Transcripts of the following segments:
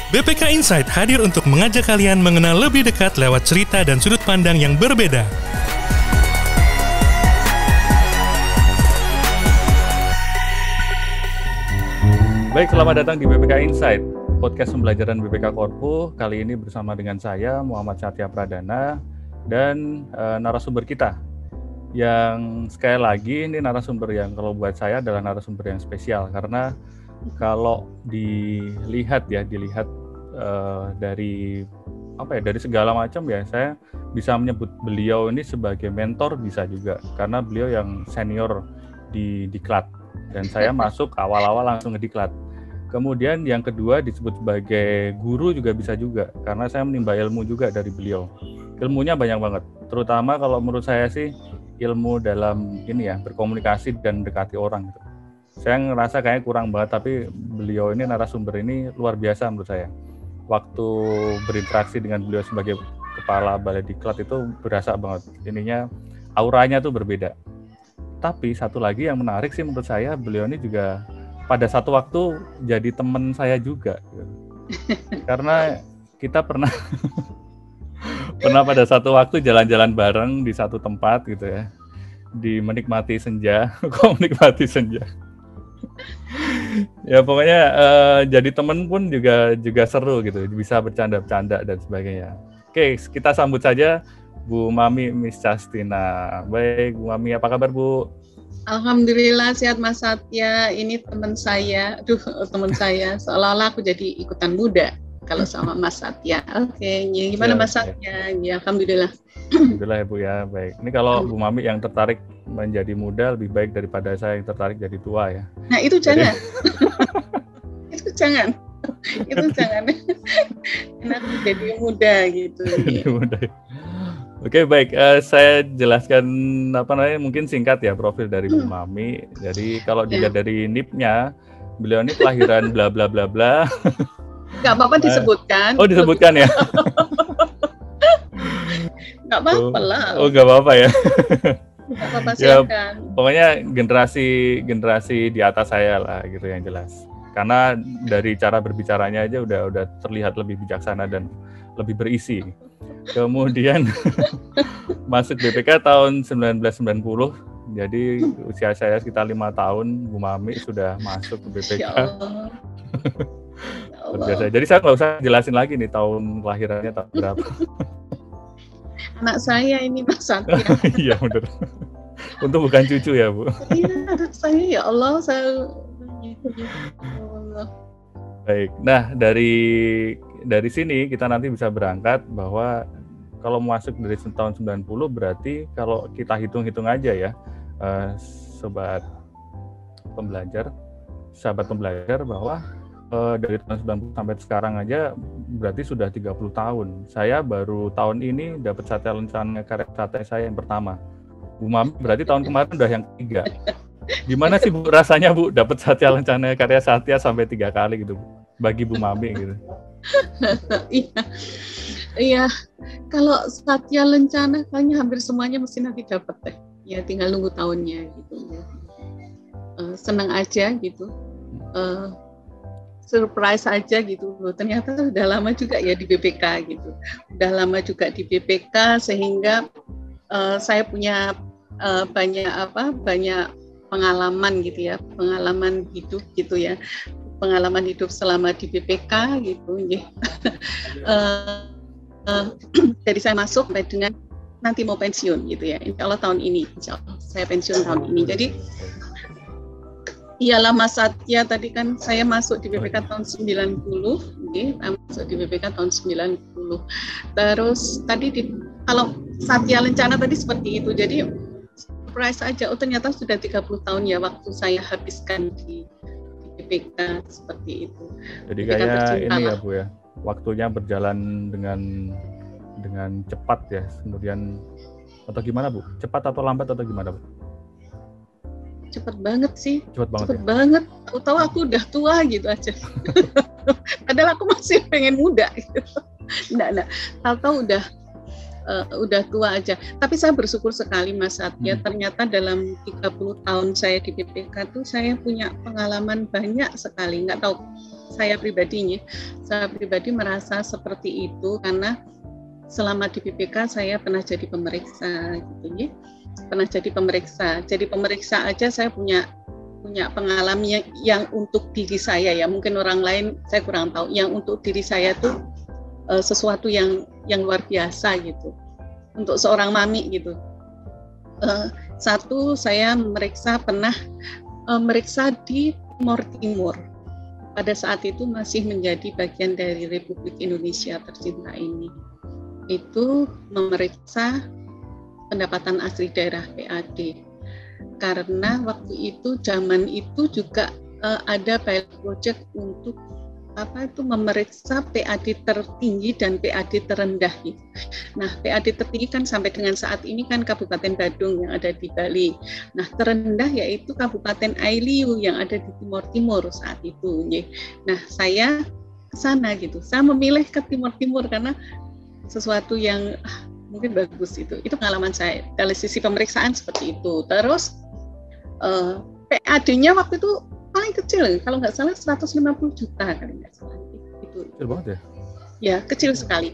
BPK Insight hadir untuk mengajak kalian mengenal lebih dekat lewat cerita dan sudut pandang yang berbeda. Baik, selamat datang di BPK Insight, podcast pembelajaran BPK Korpu. Kali ini bersama dengan saya, Muhammad Satya Pradana, dan narasumber kita. Yang sekali lagi, ini narasumber yang kalau buat saya adalah narasumber yang spesial. Karena kalau dilihat dari segala macam ya, saya bisa menyebut beliau ini sebagai mentor bisa juga. Karena beliau yang senior di Diklat. Dan saya masuk awal-awal langsung ke Diklat. Kemudian yang kedua disebut sebagai guru juga bisa juga, karena saya menimba ilmu juga dari beliau. Ilmunya banyak banget, terutama kalau menurut saya sih ilmu dalam berkomunikasi dan mendekati orang gitu. Saya ngerasa kayaknya kurang banget, tapi beliau ini narasumber ini luar biasa menurut saya. Waktu berinteraksi dengan beliau sebagai kepala Balai Diklat itu berasa banget. Ininya auranya tuh berbeda. Tapi satu lagi yang menarik sih menurut saya, beliau ini juga pada satu waktu jadi teman saya juga. Karena kita pernah pada satu waktu jalan-jalan bareng di satu tempat gitu ya. Menikmati senja, menikmati senja. Ya pokoknya jadi teman pun juga seru gitu, bisa bercanda-bercanda dan sebagainya. Oke, kita sambut saja Bu Mami Miss Castina. Baik, Bu Mami, apa kabar Bu? Alhamdulillah sehat Mas Satya. Ini teman saya, seolah-olah aku jadi ikutan muda kalau sama Mas Satya. Oke, gimana Mas Satya? Ya, alhamdulillah. Alhamdulillah ya Bu ya, baik. Ini kalau Bu Mami yang tertarik menjadi muda lebih baik daripada saya yang tertarik jadi tua ya. Nah itu jangan. Itu jangan. Enak jadi muda gitu. Jadi muda. Oke, baik. Saya jelaskan mungkin singkat ya profil dari Bu Mami. Jadi kalau dilihat dari NIP-nya, beliau ini kelahiran bla bla bla bla. Nggak apa-apa disebutkan. Oh, disebutkan ya. Nggak apa-apa lah. Oh, nggak apa-apa ya. Nggak apa-apa, silakan. Ya, pokoknya generasi di atas saya lah gitu yang jelas. Karena dari cara berbicaranya aja udah terlihat lebih bijaksana dan lebih berisi. Kemudian masuk BPK tahun 1990. Jadi usia saya sekitar 5 tahun, Bu Mami sudah masuk ke BPK. Ya Allah. Biasa. Jadi saya nggak usah jelasin lagi nih tahun kelahirannya tahun berapa. Anak saya ini Mas Satya. Iya benar. Untung bukan cucu ya Bu. Iya, anak saya ya Allah. Baik. Nah dari sini kita nanti bisa berangkat bahwa kalau masuk dari tahun 90 berarti kalau kita hitung-hitung aja ya, sahabat pembelajar bahwa dari tahun 90 sampai sekarang aja berarti sudah 30 tahun. Saya baru tahun ini dapat Satya Lencana karya Satya saya yang pertama. Bu Mami berarti tahun kemarin udah yang ketiga. Gimana sih Bu rasanya Bu dapat Satya Lencana karya Satya sampai 3 kali gitu Bu, bagi Bu Mami gitu? Iya. Kalau Satya Lencana kayaknya hampir semuanya mesti nanti dapat deh. Ya tinggal nunggu tahunnya gitu. Senang aja gitu. Surprise aja gitu. Ternyata udah lama juga ya di BPK gitu. Udah lama juga di BPK sehingga saya punya banyak pengalaman gitu ya, pengalaman hidup gitu ya. Pengalaman hidup selama di BPK gitu. Dari saya masuk sampai dengan nanti mau pensiun gitu ya. Insya Allah tahun ini, saya pensiun tahun ini. Jadi iyalah Mas Satya, tadi kan saya masuk di BPK tahun 90, masuk di BPK tahun 90. Terus tadi kalau Satya Lencana tadi seperti itu, jadi surprise aja, ternyata sudah 30 tahun ya waktu saya habiskan di BPK seperti itu. Jadi kayak ini ya Bu ya, waktunya berjalan dengan cepat ya, kemudian atau gimana Bu? Cepat atau lambat atau gimana Bu? Cepet banget sih, cepet banget. Aku tahu aku udah tua gitu aja. Padahal aku masih pengen muda gitu. Nggak. Tahu udah tua aja. Tapi saya bersyukur sekali Mas Satya. Ternyata dalam 30 tahun saya di BPK tuh saya punya pengalaman banyak sekali. Nggak tahu saya pribadi merasa seperti itu karena selama di BPK saya pernah jadi pemeriksa gitu ya. Pernah jadi pemeriksa. Jadi pemeriksa aja saya punya pengalaman yang untuk diri saya ya. Mungkin orang lain saya kurang tahu. Yang untuk diri saya tuh sesuatu yang luar biasa gitu. Untuk seorang mami gitu. Satu, saya pernah meriksa di Timur. Pada saat itu masih menjadi bagian dari Republik Indonesia tercinta ini. Itu memeriksa pendapatan asli daerah PAD. Karena waktu itu, zaman itu juga ada pilot project untuk memeriksa PAD tertinggi dan PAD terendah. Gitu. Nah, PAD tertinggi kan sampai dengan saat ini kan Kabupaten Badung yang ada di Bali. Nah, terendah yaitu Kabupaten Ailiu yang ada di Timur saat itu. Nah, saya ke sana gitu. Saya memilih ke Timur karena sesuatu yang mungkin bagus itu pengalaman saya dari sisi pemeriksaan seperti itu. Terus PAD-nya waktu itu paling kecil, kalau nggak salah 150 juta kali nggak salah itu. Kecil banget ya? Ya kecil sekali.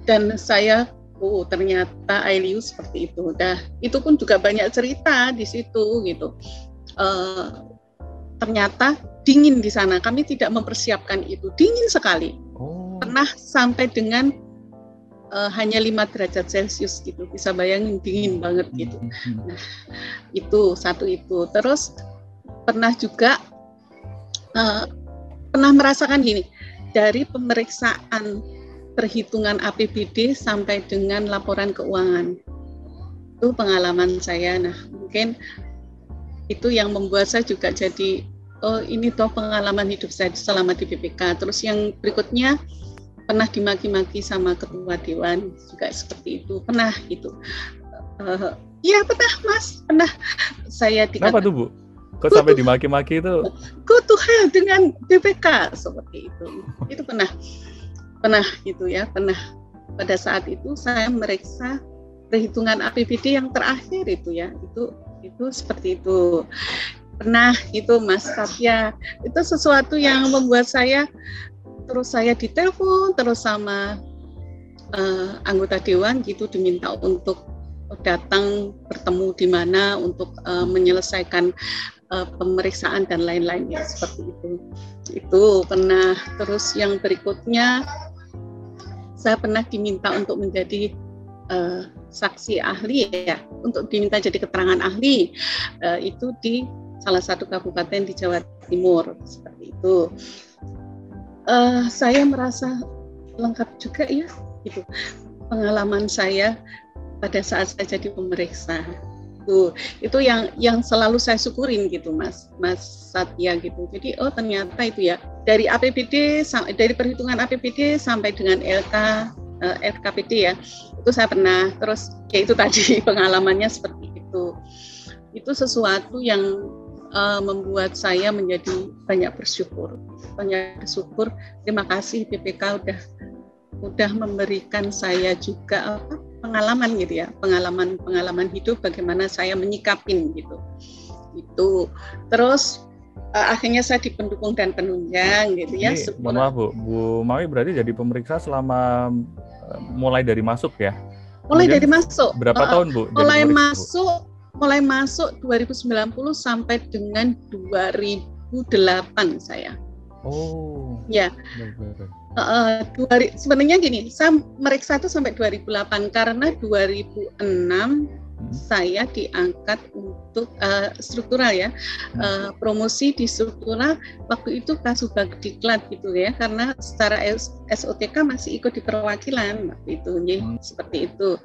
Dan saya ternyata Ailiu seperti itu. Itu pun juga banyak cerita di situ gitu. Ternyata dingin di sana. Kami tidak mempersiapkan itu. Dingin sekali. Pernah sampai dengan hanya 5 derajat Celcius gitu. Bisa bayangin dingin banget gitu. Nah, itu satu itu. Terus pernah juga pernah merasakan gini, dari pemeriksaan perhitungan APBD sampai dengan laporan keuangan. Itu pengalaman saya. Nah, mungkin itu yang membuat saya juga jadi ini toh pengalaman hidup saya selama di BPK. Terus yang berikutnya pernah dimaki-maki sama ketua dewan juga seperti itu. Pernah gitu. Iya pernah Mas, pernah saya dikatakan. Kenapa tuh Bu? Kok sampai dimaki-maki itu? Kutuhal dengan BPK seperti itu. Itu pernah gitu ya. Pernah pada saat itu saya meriksa perhitungan APBD yang terakhir itu ya. Itu seperti itu. Pernah itu Mas Satya. Itu sesuatu yang membuat saya ditelepon terus sama anggota dewan gitu, diminta untuk datang bertemu di mana untuk menyelesaikan pemeriksaan dan lain-lain ya seperti itu. Itu pernah. Terus yang berikutnya saya pernah diminta untuk menjadi saksi ahli ya, untuk diminta jadi keterangan ahli itu di salah satu kabupaten di Jawa Timur seperti itu. Saya merasa lengkap juga ya gitu pengalaman saya pada saat saya jadi pemeriksa. Itu yang selalu saya syukurin gitu Mas Satya gitu. Jadi ternyata itu ya dari APBD dari perhitungan APBD sampai dengan LKPD ya. Itu saya pernah. Terus ya itu tadi pengalamannya seperti itu. Itu sesuatu yang membuat saya menjadi banyak bersyukur. Terima kasih BPK udah memberikan saya juga pengalaman gitu ya, pengalaman hidup bagaimana saya menyikapin gitu. Itu terus akhirnya saya di pendukung dan penunjang gitu ya. Mohon maaf Bu Mawi berarti jadi pemeriksa selama mulai dari masuk ya? Mulai dari masuk. Berapa tahun Bu? Mulai masuk 2090 sampai dengan 2008 saya. Oh. Ya. Sebenarnya gini, saya meriksa itu sampai 2008 karena 2006 saya diangkat untuk struktural ya, promosi di struktural waktu itu Kasubag Diklat gitu ya, karena secara SOTK masih ikut di perwakilan waktu itu, seperti itu.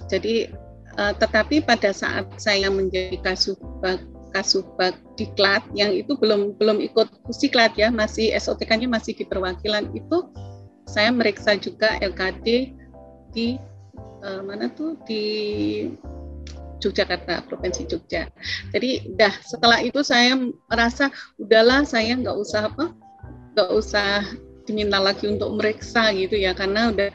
Jadi tetapi pada saat saya menjadi Kasubag Diklat yang itu belum ikut Pusiklat ya, masih SOTK-nya masih di perwakilan, itu saya meriksa juga LKD di di Yogyakarta, Provinsi Jogja. Jadi setelah itu saya merasa udahlah saya nggak usah diminta lagi untuk meriksa gitu ya, karena udah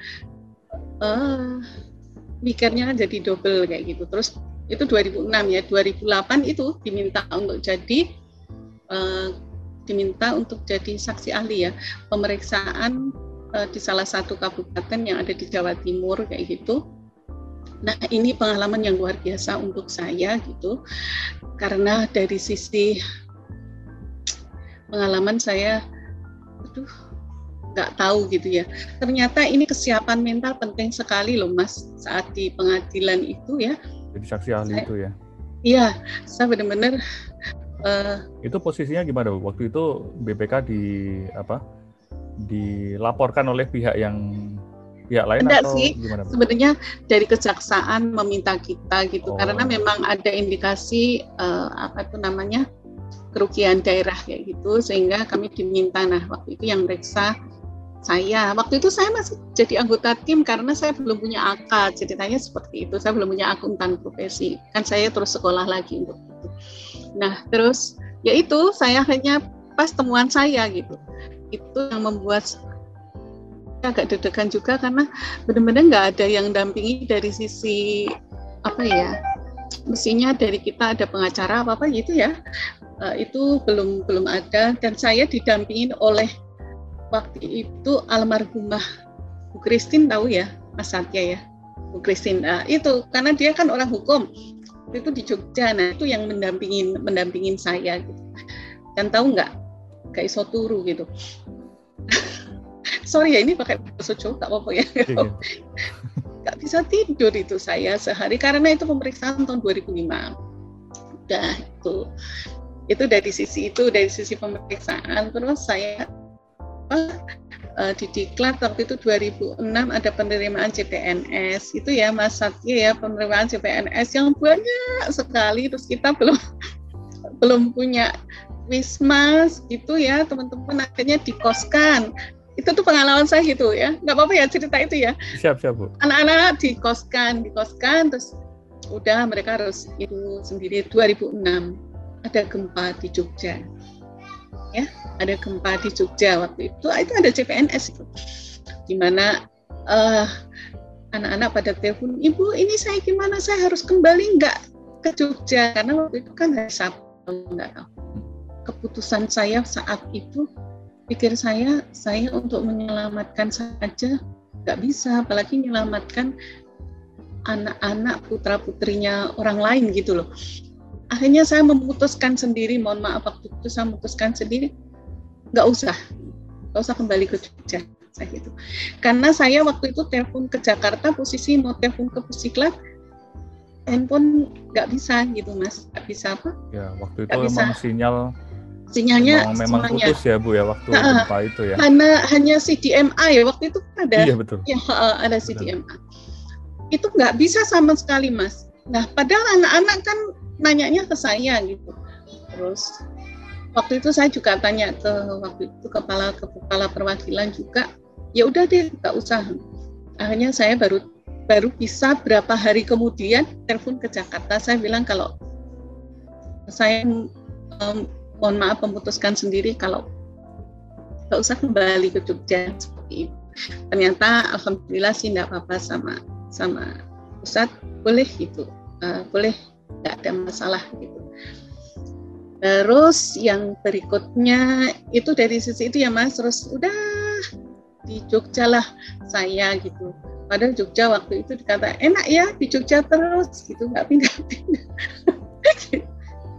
mikirnya jadi double kayak gitu. Terus itu 2006 ya, 2008 itu diminta untuk jadi diminta untuk jadi saksi ahli ya, pemeriksaan di salah satu kabupaten yang ada di Jawa Timur kayak gitu. Nah, ini pengalaman yang luar biasa untuk saya gitu, karena dari sisi pengalaman saya, nggak tahu gitu ya. Ternyata ini kesiapan mental penting sekali loh Mas saat di pengadilan itu ya. Jadi saksi ahli itu ya? Iya, saya benar-benar. Itu posisinya gimana Bu? Waktu itu BPK dilaporkan oleh pihak lain enggak atau sih, gimana Bu? sebenarnya dari kejaksaan meminta kita gitu, karena memang ada indikasi kerugian daerah kayak gitu, sehingga kami diminta. Nah, waktu itu yang meriksa saya. Waktu itu saya masih jadi anggota tim karena saya belum punya AK, ceritanya seperti itu. Saya belum punya akuntan profesi, kan saya terus sekolah lagi untuk itu. Nah, terus ya itu saya hanya pas temuan saya gitu, itu yang membuat saya agak deg-degan juga, karena benar-benar nggak ada yang dampingi dari sisi mestinya dari kita ada pengacara apa gitu ya. Itu belum ada, dan saya didampingin oleh waktu itu almarhumah Bu Christine, tahu ya Mas Satya ya, Bu Christine. Itu karena dia kan orang hukum itu di Jogja. Nah, itu yang mendampingin saya gitu. Dan tahu nggak iso turu gitu. Sorry ya, ini pakai bahasa Jawa nggak apa-apa ya. Nggak bisa tidur itu saya sehari, karena itu pemeriksaan tahun 2005. Udah itu dari sisi pemeriksaan. Terus saya di Diklat waktu itu 2006 ada penerimaan CPNS itu ya Mas Satya ya, penerimaan CPNS yang banyak sekali. Terus kita belum punya wisma gitu ya teman-teman, akhirnya dikoskan. Itu tuh pengalaman saya gitu ya, nggak apa-apa ya cerita itu ya. Siap Bu. Anak-anak dikoskan terus udah mereka harus itu sendiri. 2006 ada gempa di Jogja ya, ada gempa di Jogja waktu itu ada CPNS itu, dimana anak-anak pada telepon, Ibu ini saya gimana, saya harus kembali nggak ke Jogja, karena waktu itu kan hari Sabtu, nggak tahu. Keputusan saya saat itu, pikir saya untuk menyelamatkan saja nggak bisa, apalagi menyelamatkan anak-anak putra-putrinya orang lain gitu loh. Akhirnya saya memutuskan sendiri, mohon maaf waktu itu saya memutuskan sendiri, nggak usah kembali ke Jogja saya gitu. Karena saya waktu itu telepon ke Jakarta, posisi mau telepon ke Pusiklat, handphone nggak bisa gitu Mas, nggak bisa apa? Ya waktu itu memang sinyalnya memang putus ya Bu ya waktu gempa itu ya. Hanya CDMA ya waktu itu ada. Iya betul. Ya ada CDMA. Itu nggak bisa sama sekali Mas. Nah padahal anak-anak kan nanyanya ke saya gitu. Terus waktu itu saya juga tanya ke kepala perwakilan juga, ya udah deh nggak usah. Akhirnya saya baru bisa berapa hari kemudian telepon ke Jakarta, saya bilang kalau saya mohon maaf memutuskan sendiri kalau nggak usah kembali ke Jogja seperti itu. Ternyata alhamdulillah sih nggak apa-apa sama pusat, boleh gitu, boleh, nggak ada masalah gitu. Terus yang berikutnya itu dari sisi itu ya Mas, terus udah di Jogja lah saya gitu. Padahal Jogja waktu itu dikata enak ya di Jogja terus gitu, nggak pindah-pindah.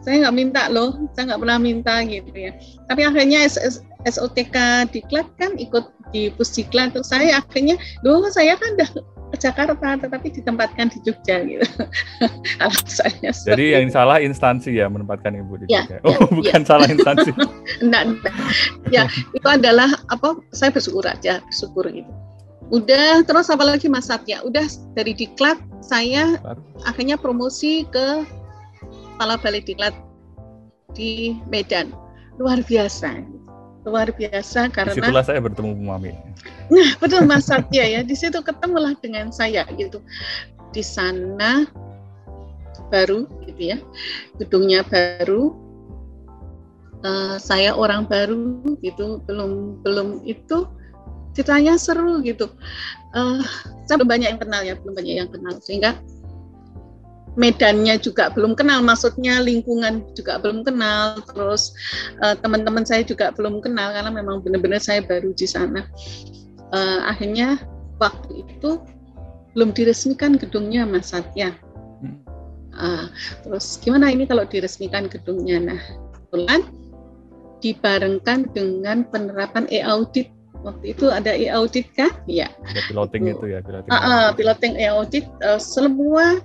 Saya nggak minta loh, saya nggak pernah minta gitu ya. Tapi akhirnya SOTK Diklat kan ikut di Pusdiklat, terus saya akhirnya, saya kan udah ke Jakarta tetapi ditempatkan di Jogja gitu. Alasannya. Jadi yang salah instansi ya menempatkan Ibu di Jogja. Bukan ya. Salah instansi. Enggak. Ya, itu adalah saya bersyukur gitu. Udah, terus apalagi Mas Satya, udah dari Diklat saya akhirnya promosi ke Kepala Balai Diklat di Medan. Luar biasa karena disitulah saya bertemu Bu Mami. Nah betul Mas Satya ya, di situ ketemulah dengan saya gitu. Di sana baru gitu ya, gedungnya baru, saya orang baru gitu, belum itu ceritanya seru gitu. Saya belum banyak yang kenal sehingga medannya juga belum kenal, maksudnya lingkungan juga belum kenal, terus teman-teman saya juga belum kenal karena memang benar-benar saya baru di sana. Akhirnya waktu itu belum diresmikan gedungnya, Mas Satya. Terus gimana ini kalau diresmikan gedungnya? Nah, kebetulan dibarengkan dengan penerapan e-audit. Waktu itu ada e-audit kan? Ya. Ada piloting itu ya, piloting e-audit. Semua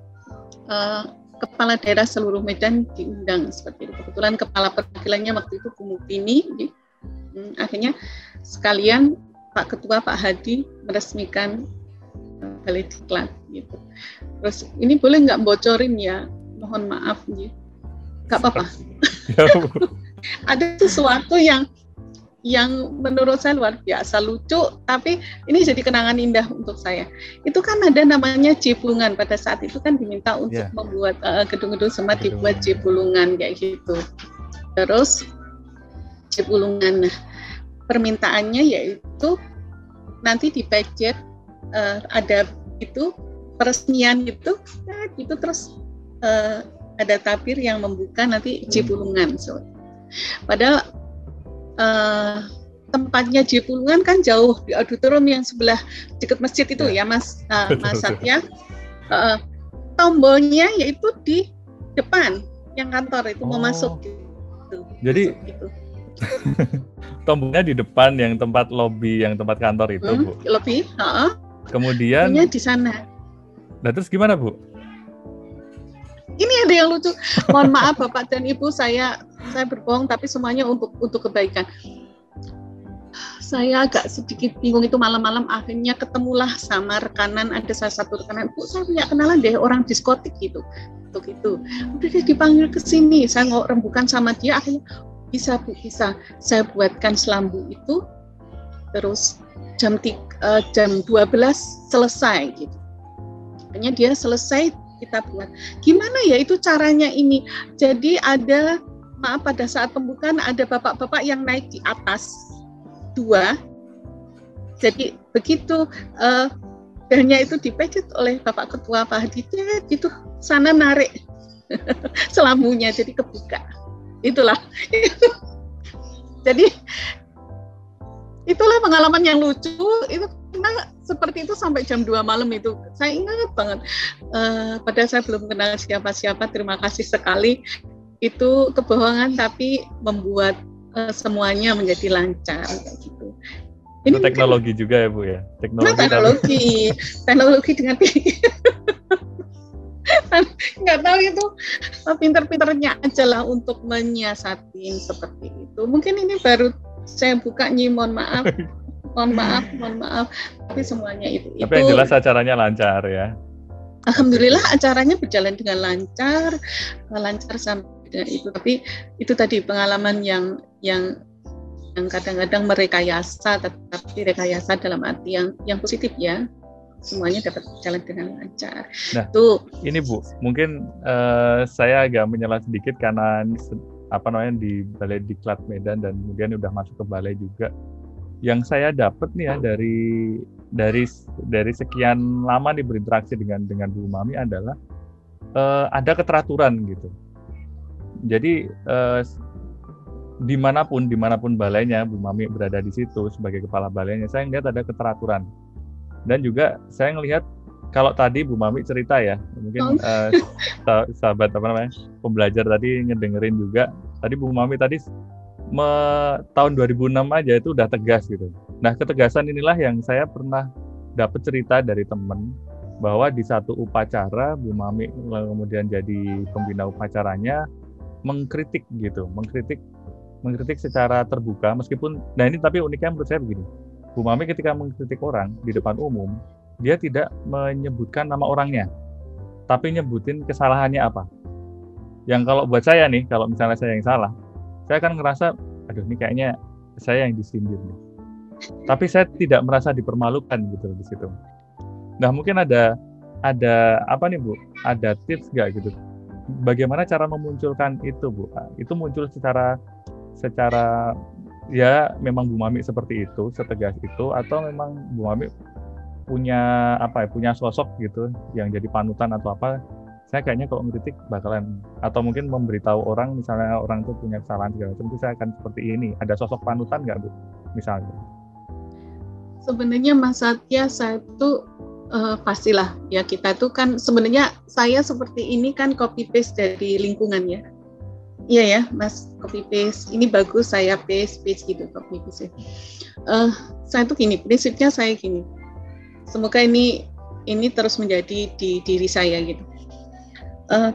kepala daerah seluruh Medan diundang seperti itu. Kebetulan kepala perwakilannya waktu itu Bu Mupini. Akhirnya sekalian Pak Ketua Pak Hadi meresmikan Balai Diklat gitu. Terus ini boleh nggak bocorin ya? Mohon maaf gitu. Nggak apa-apa. Ada sesuatu yang menurut saya luar biasa lucu, tapi ini jadi kenangan indah untuk saya. Itu kan ada namanya Jebulungan, pada saat itu kan diminta untuk membuat gedung-gedung semat dibuat Jebulungan kayak gitu. Terus Jebulungan, nah permintaannya yaitu nanti di budget ada itu peresmian gitu, gitu terus ada tabir yang membuka nanti Jebulungan. So, padahal tempatnya Jebulungan kan jauh di auditorium yang sebelah dekat masjid itu ya Mas Satya. Tombolnya yaitu di depan yang kantor itu mau masuk gitu. Jadi gitu. Tombolnya di depan yang tempat lobby, yang tempat kantor itu, Bu. Lobby, Kemudian di sana. Nah, terus gimana, Bu? Ini ada yang lucu. Mohon maaf Bapak dan Ibu, saya berbohong tapi semuanya untuk kebaikan. Saya agak sedikit bingung itu malam-malam, akhirnya ketemulah sama rekanan, ada salah satu rekanan, Bu saya punya kenalan deh orang diskotik gitu. Untuk itu. Udah dia dipanggil ke sini, saya mau rembukan sama dia, akhirnya bisa Bu, bisa. Saya buatkan selambu itu, terus jam 12 selesai gitu. Akhirnya dia selesai, kita buat. Gimana ya itu caranya ini? Jadi ada, maaf pada saat pembukaan ada bapak-bapak yang naik di atas 2. Jadi begitu dannya itu dipejet oleh Bapak Ketua Pak Hadi, itu sana narik selambunya jadi kebuka. Itulah. Jadi itulah pengalaman yang lucu itu, karena seperti itu sampai jam 2 malam itu. Saya ingat banget. Padahal saya belum kenal siapa-siapa. Terima kasih sekali. Itu kebohongan tapi membuat semuanya menjadi lancar gitu. Ini teknologi mungkin, juga ya Bu ya. Teknologi dengan nggak tahu itu pinter-pinternya aja lah untuk menyiasatin seperti itu. Mungkin ini baru saya buka mohon maaf. Mohon maaf. Tapi semuanya itu. Tapi yang jelas acaranya lancar ya. Alhamdulillah acaranya berjalan dengan lancar sampai itu. Tapi itu tadi pengalaman yang kadang-kadang merekayasa, tetapi rekayasa dalam arti yang positif ya. Semuanya dapat berjalan dengan lancar. Nah, ini Bu, mungkin saya agak menyela sedikit karena di Balai Diklat Medan dan kemudian udah masuk ke balai juga. Yang saya dapat nih ya dari sekian lama nih berinteraksi dengan Bu Mami adalah ada keteraturan gitu. Jadi dimanapun balainya, Bu Mami berada di situ sebagai kepala balainya, saya ngelihat ada keteraturan. Dan juga saya ngelihat kalau tadi Bu Mami cerita ya, mungkin sahabat pembelajar tadi ngedengerin juga. Tadi Bu Mami tadi tahun 2006 aja itu udah tegas gitu. Nah, ketegasan inilah yang saya pernah dapat cerita dari teman bahwa di satu upacara Bu Mami kemudian jadi pembina upacaranya mengkritik secara terbuka meskipun, nah ini tapi uniknya menurut saya begini. Bu Mami ketika mengkritik orang di depan umum, dia tidak menyebutkan nama orangnya, tapi nyebutin kesalahannya apa. Yang kalau buat saya nih, kalau misalnya saya yang salah, saya akan ngerasa, aduh ini kayaknya saya yang disindir nih. Tapi saya tidak merasa dipermalukan gitu di situ. Nah mungkin ada apa nih Bu? Ada tips nggak gitu? Bagaimana cara memunculkan itu Bu? Itu muncul secara ya memang Bu Mami seperti itu, setegas itu, atau memang Bu Mami punya sosok gitu yang jadi panutan atau apa saya kayaknya kalau ngeritik bakalan, atau mungkin memberitahu orang, misalnya orang itu punya kesalahan segala macam, itu saya akan seperti ini. Ada sosok panutan nggak Bu, misalnya? Sebenarnya Mas Satya, saya tuh pastilah ya, kita tuh kan sebenarnya saya seperti ini kan copy paste dari lingkungan ya. Iya ya Mas, copy paste. Ini bagus, saya paste gitu, copy paste. Saya tuh gini, prinsipnya saya gini. Semoga ini terus menjadi di diri saya gitu.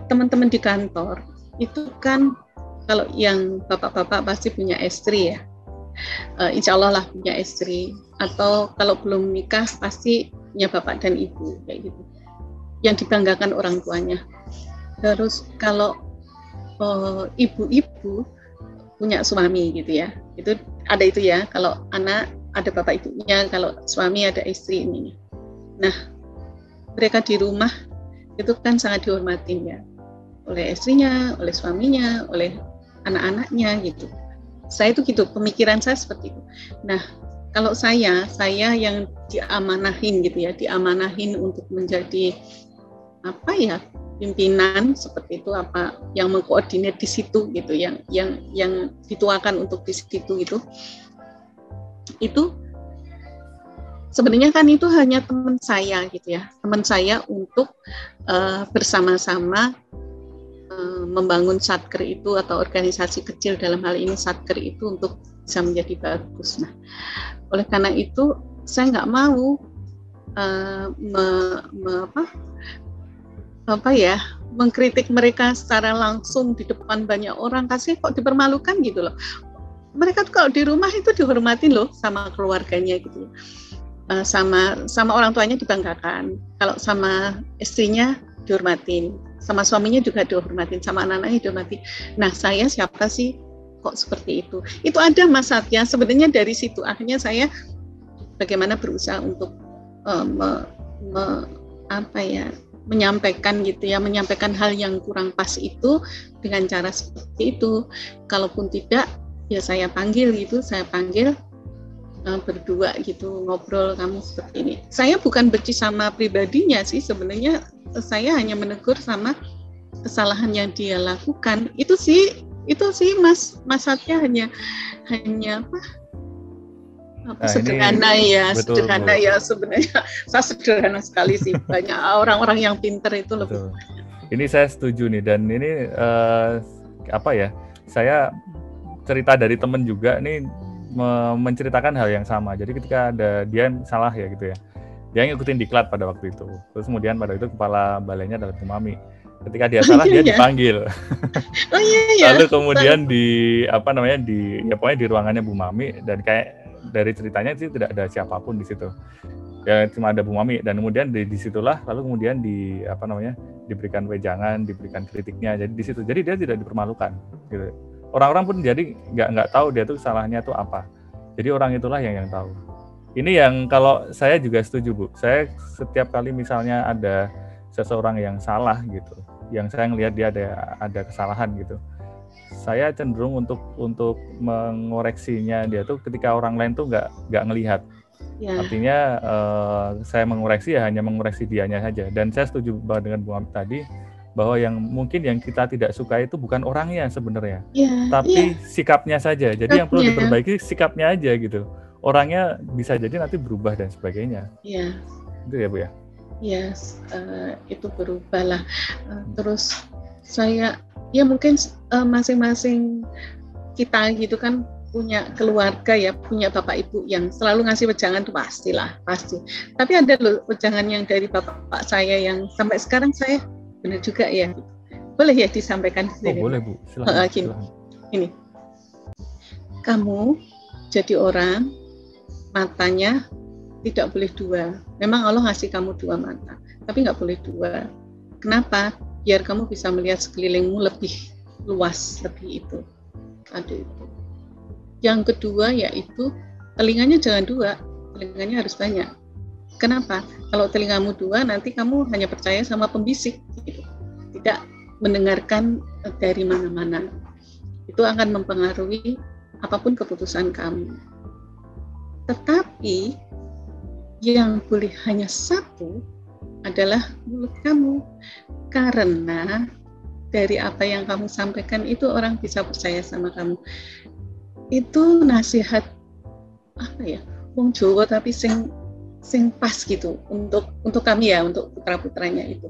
Teman-teman di kantor itu kan kalau yang bapak-bapak pasti punya istri ya, insya Allah lah punya istri, atau kalau belum nikah pasti punya bapak dan ibu kayak gitu, yang dibanggakan orang tuanya. Terus kalau ibu-ibu punya suami gitu ya, itu ada itu ya, kalau anak ada bapak ibunya, kalau suami ada istri ini. Nah, mereka di rumah itu kan sangat dihormatin ya, oleh istrinya, oleh suaminya, oleh anak-anaknya gitu. Saya itu gitu, pemikiran saya seperti itu. Nah, kalau saya yang diamanahin gitu ya, diamanahin untuk menjadi apa ya, pimpinan seperti itu, apa yang mengkoordinir di situ gitu, yang dituakan untuk di situ gitu. Itu sebenarnya kan itu hanya teman saya gitu ya, teman saya untuk bersama-sama membangun satker itu, atau organisasi kecil, dalam hal ini satker itu, untuk bisa menjadi bagus. Nah, oleh karena itu saya nggak mau mengkritik mereka secara langsung di depan banyak orang, kasih kok dipermalukan gitu loh. Mereka tuh kalau di rumah itu dihormatin loh sama keluarganya gitu. Sama orang tuanya dibanggakan, kalau sama istrinya dihormatin, sama suaminya juga dihormatin, sama anak-anaknya dihormatin. Nah, saya siapa sih kok seperti itu? Itu ada Mas Satya, sebenarnya dari situ akhirnya saya bagaimana berusaha untuk menyampaikan hal yang kurang pas itu dengan cara seperti itu. Kalaupun tidak, ya saya panggil berdua gitu, ngobrol, kamu seperti ini. Saya bukan benci sama pribadinya sih, sebenarnya saya hanya menegur sama kesalahan yang dia lakukan. Itu sih Mas Satya, hanya sederhana ya, betul, sederhana Bu. Ya sebenarnya saya sederhana sekali sih. Banyak orang-orang yang pinter itu lebih. Ini saya setuju nih, dan ini saya cerita dari temen juga nih, menceritakan hal yang sama. Jadi ketika ada dia salah ya gitu ya, dia ngikutin diklat pada waktu itu, terus kemudian pada itu kepala balainya adalah Bu Mami. Ketika dia salah dia dipanggil. Lalu kemudian pokoknya di ruangannya Bu Mami, dan kayak dari ceritanya sih tidak ada siapapun di situ. Ya cuma ada Bu Mami, dan kemudian disitulah lalu kemudian diberikan wejangan, diberikan kritiknya. Jadi di situ. Jadi dia tidak dipermalukan gitu. Orang-orang pun jadi nggak tahu dia tuh salahnya tuh apa. Jadi orang itulah yang tahu. Ini yang kalau saya juga setuju Bu. Saya setiap kali misalnya ada seseorang yang salah gitu, yang saya ngelihat dia ada kesalahan gitu, saya cenderung untuk mengoreksinya dia tuh ketika orang lain tuh nggak ngelihat. Ya. Artinya saya mengoreksi ya hanya mengoreksi dianya saja. Dan saya setuju dengan Bu Mami tadi, bahwa yang kita tidak suka itu bukan orangnya sebenarnya, tapi sikapnya saja. Jadi yang perlu diperbaiki sikapnya aja gitu. Orangnya bisa jadi nanti berubah dan sebagainya. Iya. Itu ya Bu ya. Yes, itu berubah lah. Terus saya ya mungkin masing-masing kita gitu kan punya keluarga ya, punya bapak ibu yang selalu ngasih wejangan tuh pasti. Tapi ada loh wejangan yang dari bapak saya yang sampai sekarang saya benar juga ya. Boleh ya disampaikan di sini? Oh, boleh Bu, silakan. Ini. Kamu jadi orang, matanya tidak boleh dua. Memang Allah ngasih kamu dua mata, tapi nggak boleh dua. Kenapa? Biar kamu bisa melihat sekelilingmu lebih luas, lebih itu. Ada itu. Yang kedua yaitu telinganya jangan dua, telinganya harus banyak. Kenapa? Kalau telingamu dua, nanti kamu hanya percaya sama pembisik, gitu. Tidak mendengarkan dari mana-mana. Itu akan mempengaruhi apapun keputusan kamu. Tetapi yang boleh hanya satu adalah mulut kamu. Karena dari apa yang kamu sampaikan itu orang bisa percaya sama kamu. Itu nasihat apa ya? Wong Jawa tapi sing pas gitu untuk kami ya, untuk putra-putranya itu.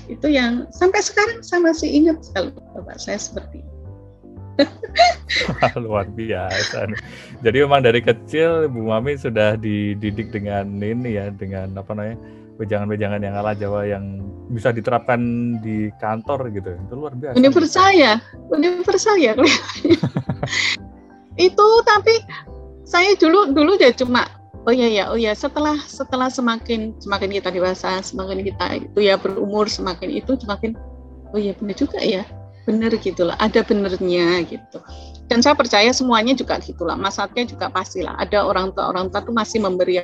Itu yang sampai sekarang saya masih ingat kalau bapak saya seperti itu. Luar biasa. Jadi memang dari kecil Bu Mami sudah dididik dengan ini ya, dengan apa namanya, wejangan-wejangan yang ala Jawa yang bisa diterapkan di kantor gitu. Itu luar biasa. Universal ya itu. Tapi saya dulu ya cuma oh ya setelah semakin kita dewasa, semakin kita itu ya berumur, semakin itu semakin oh ya benar juga ya, benar gitulah, ada benernya gitu. Dan saya percaya semuanya juga gitulah. Mas Satya juga pastilah ada orang tua tuh masih memberi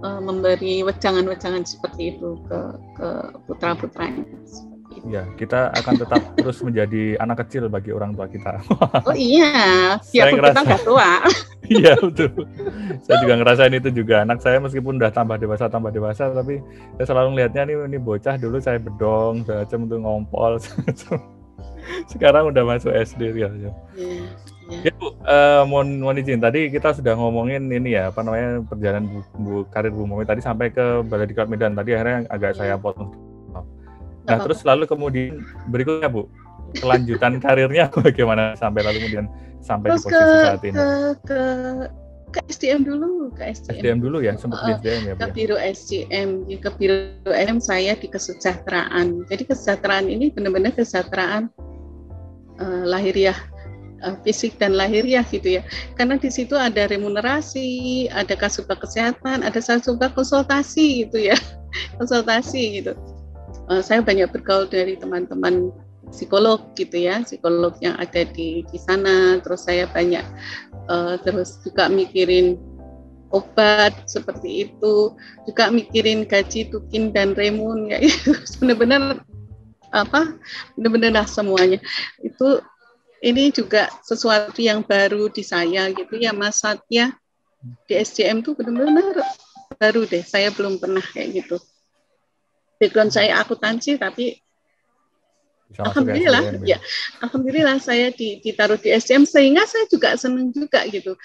memberi wejangan-wejangan seperti itu ke putra-putranya. Ya, kita akan tetap terus menjadi anak kecil bagi orang tua kita. Oh iya, biarpun kita nggak tua. Iya betul. Saya juga ngerasain itu juga. Anak saya meskipun udah tambah dewasa, tapi saya selalu ngelihatnya ini bocah dulu saya bedong, saya untuk ngompol. Sekarang udah masuk SD ya. Ya Bu, mohon izin, tadi kita sudah ngomongin ini ya, apa namanya, perjalanan karir Bu Mami tadi sampai ke Balai Diklat Medan. Tadi akhirnya agak saya potong. Nah, terus lalu kemudian berikutnya Bu, kelanjutan karirnya bagaimana sampai lalu kemudian sampai terus di posisi saat ini? Ke SDM dulu, SDM dulu ya, sempat di SDM ya Bu. Ke Biro SDM, ke Biro SDM saya di kesejahteraan. Jadi kesejahteraan ini benar-benar kesejahteraan lahiriah, fisik dan lahiriah gitu ya. Karena di situ ada remunerasi, ada kasubag kesehatan, ada kasubag konsultasi gitu ya, konsultasi gitu. Saya banyak bergaul dari teman-teman psikolog gitu ya, psikolog yang ada di sana. Terus saya banyak terus juga mikirin obat seperti itu, juga mikirin gaji tukin dan remun ya, itu benar-benar benar-benar semuanya itu. Ini juga sesuatu yang baru di saya gitu ya, Mas Satya. Di SDM tuh benar-benar baru deh, saya belum pernah kayak gitu. Background saya akuntansi, tapi alhamdulillah ya, alhamdulillah saya ditaruh di SDM, sehingga saya juga senang juga gitu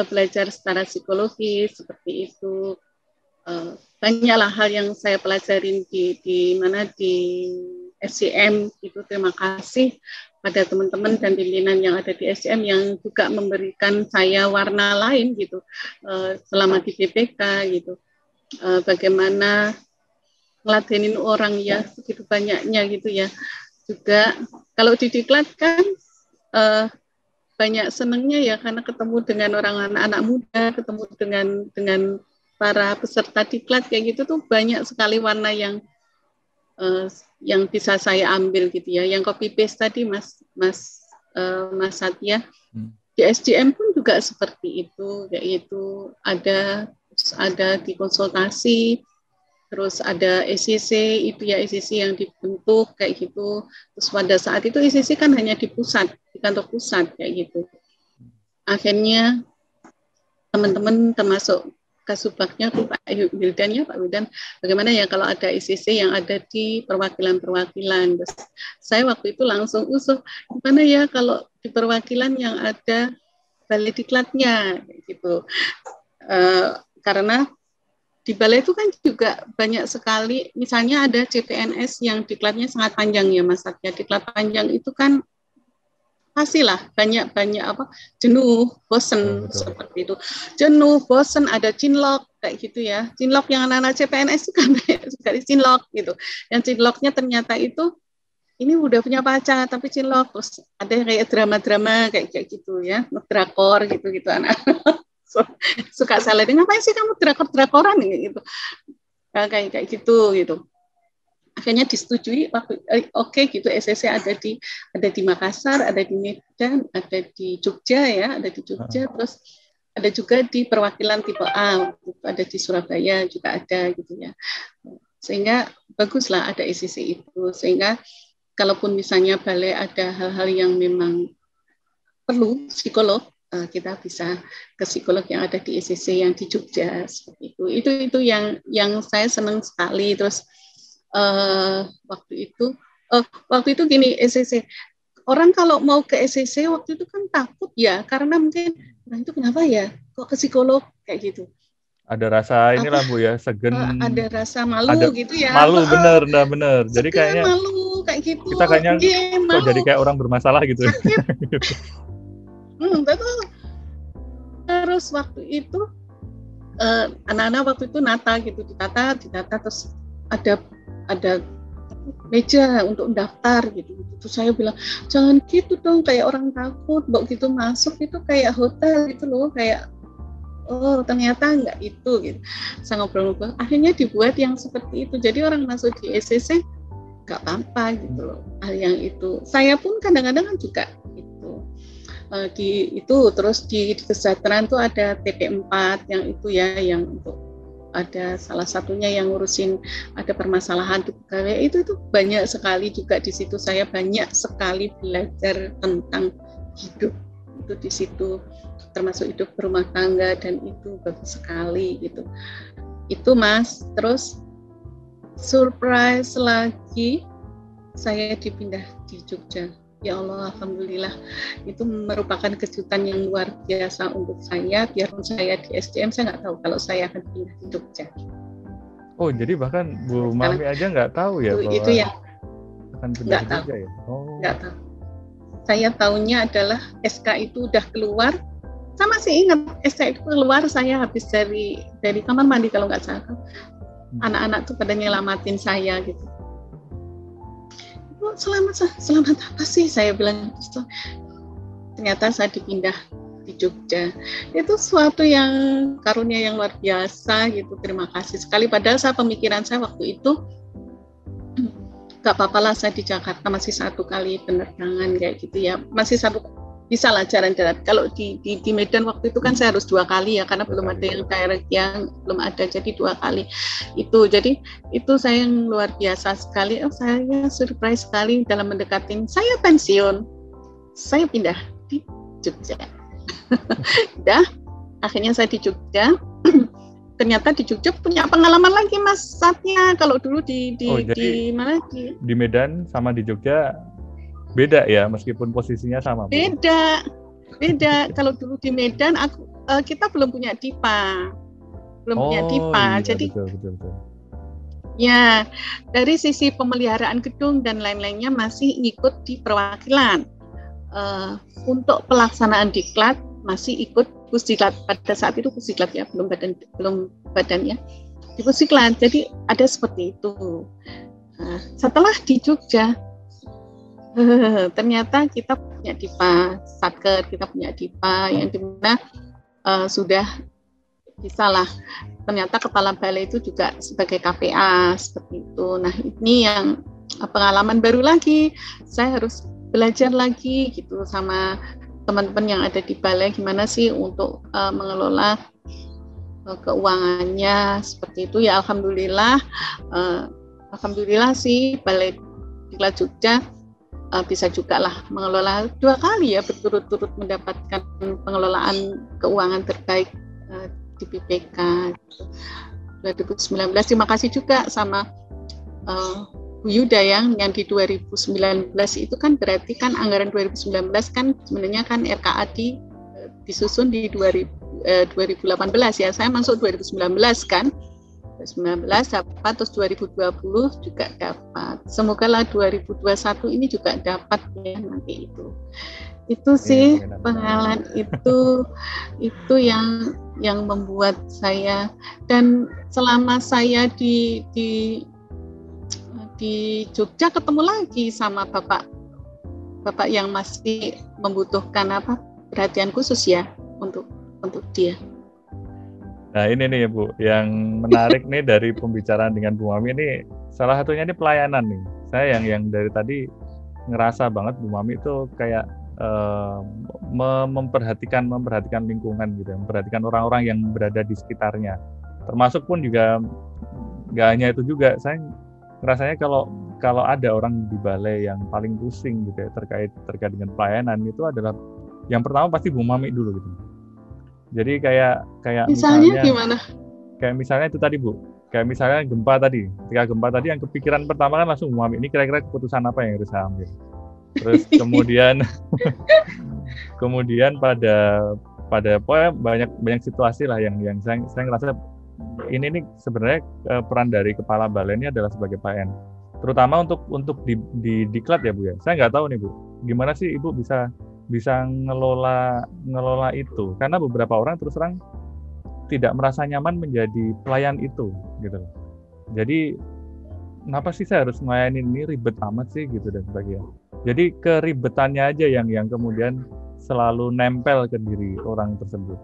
belajar secara psikologis seperti itu. Banyaklah hal yang saya pelajarin di SDM itu. Terima kasih pada teman-teman dan pimpinan yang ada di SDM yang juga memberikan saya warna lain gitu selama di BPK gitu. Bagaimana ngeladenin orang ya, begitu banyaknya gitu ya. Juga kalau di Diklat kan banyak senangnya ya, karena ketemu dengan orang anak-anak muda, ketemu dengan para peserta Diklat kayak gitu tuh banyak sekali warna yang bisa saya ambil gitu ya. Yang copy paste tadi Mas Satya. Di SDM pun juga seperti itu, yaitu ada di konsultasi. Terus ada ECC, itu ya ECC yang dibentuk kayak gitu. Terus pada saat itu ECC kan hanya di pusat, di kantor pusat kayak gitu. Akhirnya teman-teman termasuk kasubagnya Pak Wildan ya, Pak Wildan, bagaimana ya kalau ada ECC yang ada di perwakilan-perwakilan. Terus saya waktu itu langsung usul, gimana ya kalau di perwakilan yang ada balai diklatnya gitu. Karena di balai itu kan juga banyak sekali, misalnya ada CPNS yang diklatnya sangat panjang ya Mas Satya. Diklat panjang itu kan pastilah banyak jenuh, bosen seperti itu. Jenuh, bosen, ada cinlok kayak gitu ya. Cinlok yang anak-anak CPNS itu kan banyak sekali cinlok gitu. Yang cinloknya ternyata itu ini udah punya pacar tapi cinlok, terus ada kayak drama-drama kayak gitu ya, drakor gitu anak. Suka salah, ngapain sih kamu drakor-drakoran gitu, kayak gitu. Akhirnya disetujui, oke gitu. SCC ada di Makassar, ada di Medan, ada di Jogja ya, terus ada juga di perwakilan tipe A, ada di Surabaya juga ada gitu ya. Sehingga baguslah ada SCC itu, sehingga kalaupun misalnya balai ada hal-hal yang memang perlu psikolog, kita bisa ke psikolog yang ada di ECC yang di Jogja seperti itu. Itu yang saya senang sekali. Terus waktu itu gini, ECC orang kalau mau ke ECC waktu itu kan takut ya, karena mungkin itu kenapa ya kok ke psikolog kayak gitu. Ada rasa inilah Bu ya, segen. Ada rasa malu gitu ya. Malu bener. Jadi kayaknya malu kayak gitu. Kita kayaknya kok jadi kayak orang bermasalah gitu. Betul. Terus waktu itu anak-anak waktu itu nata gitu, ditata terus ada meja untuk daftar gitu. Terus saya bilang jangan gitu dong, kayak orang takut, begitu masuk itu kayak hotel gitu loh, kayak oh ternyata enggak itu gitu. Saya ngobrol-ngobrol, akhirnya dibuat yang seperti itu. Jadi orang masuk di ECC enggak apa-apa gitu loh. Hal yang itu. Saya pun kadang-kadang kan juga terus di kesejahteraan tuh ada TP4 yang itu ya, yang untuk ada salah satunya yang ngurusin ada permasalahan di pegawai, itu banyak sekali juga di situ. Saya banyak sekali belajar tentang hidup itu di situ, termasuk hidup berumah tangga, dan itu bagus sekali gitu. Itu Mas. Terus surprise lagi saya dipindah di Jogja. Ya Allah, alhamdulillah, itu merupakan kejutan yang luar biasa untuk saya. Biarpun saya di SDM, saya nggak tahu kalau saya akan pindah di Jogja. Oh, jadi bahkan Bu Mami aja nggak tahu ya bahwa itu yang akan pindah di Jogja ya? Oh. Nggak tahu. Saya tahunya adalah SK itu udah keluar. Saya masih ingat SK itu keluar, saya habis dari kamar mandi kalau nggak salah. Anak-anak tuh pada nyelamatin saya gitu. Selamat apa sih, saya bilang. Ternyata saya dipindah di Jogja. Itu suatu yang karunia yang luar biasa gitu. Terima kasih sekali. Padahal pemikiran saya waktu itu gak apa-apa lah, saya di Jakarta masih 1 kali penerbangan kayak gitu ya, masih bisa lah jalan darat. Kalau di Medan waktu itu kan saya harus 2 kali ya, karena belum ada yang direct, yang belum ada, jadi 2 kali itu. Jadi itu saya yang luar biasa sekali. Saya surprise sekali dalam mendekatin saya pensiun, saya pindah di Jogja. Akhirnya saya di Jogja. Ternyata di Jogja punya pengalaman lagi Mas Satya. Kalau dulu di mana di Medan sama di Jogja beda ya, meskipun posisinya sama. Beda. Kalau dulu di Medan kita belum punya DIPA. Iya, jadi betul. Ya, dari sisi pemeliharaan gedung dan lain-lainnya masih ikut di perwakilan. Untuk pelaksanaan diklat masih ikut Pusdiklat. Pada saat itu Pusdiklat ya, belum badannya di Pusdiklat. Jadi ada seperti itu. Setelah di Jogja, ternyata kita punya DIPA, Satker, kita punya DIPA yang dimana sudah bisa lah. Ternyata kepala balai itu juga sebagai KPA seperti itu. Nah ini yang pengalaman baru lagi. Saya harus belajar lagi gitu sama teman-teman yang ada di balai, gimana sih untuk mengelola keuangannya seperti itu ya. Alhamdulillah sih Balai Diklat Jogja bisa juga lah mengelola 2 kali ya berturut-turut mendapatkan pengelolaan keuangan terbaik di BPK 2019. Terima kasih juga sama Bu Yuda yang di 2019 itu kan berarti kan anggaran 2019 kan sebenarnya kan RKA disusun di 2018 ya. Saya masuk 2019 kan. 2019 dapat, terus 2020 juga dapat. Semoga lah 2021 ini juga dapat ya nanti itu. Itu sih pengalaman itu yang membuat saya, dan selama saya di Jogja ketemu lagi sama bapak yang masih membutuhkan perhatian khusus ya untuk dia. Nah ini nih Bu, yang menarik nih dari pembicaraan dengan Bu Mami ini, salah satunya ini pelayanan nih. Saya yang dari tadi ngerasa banget Bu Mami itu kayak memperhatikan lingkungan gitu, memperhatikan orang-orang yang berada di sekitarnya. Termasuk pun juga nggak hanya itu juga, saya rasanya kalau ada orang di balai yang paling pusing gitu ya terkait dengan pelayanan, itu adalah Yang pertama pasti Bu Mami dulu gitu. Jadi kayak Misalnya gimana? Kayak misalnya itu tadi Bu, kayak misalnya gempa tadi. Ketika gempa tadi yang kepikiran pertama kan langsung Bu Mami, ini kira-kira keputusan apa yang harus saya ambil. Terus kemudian pada pokoknya banyak situasi lah yang saya ngerasa ini nih sebenarnya peran dari kepala balai ini adalah sebagai PN. Terutama untuk di diklat ya Bu ya. Saya nggak tahu nih Bu, gimana sih Ibu bisa ngelola itu, karena beberapa orang terus terang tidak merasa nyaman menjadi pelayan itu gitu. Jadi kenapa sih saya harus melayani ini, ribet amat sih gitu dan sebagainya. Jadi keribetannya aja yang kemudian selalu nempel ke diri orang tersebut.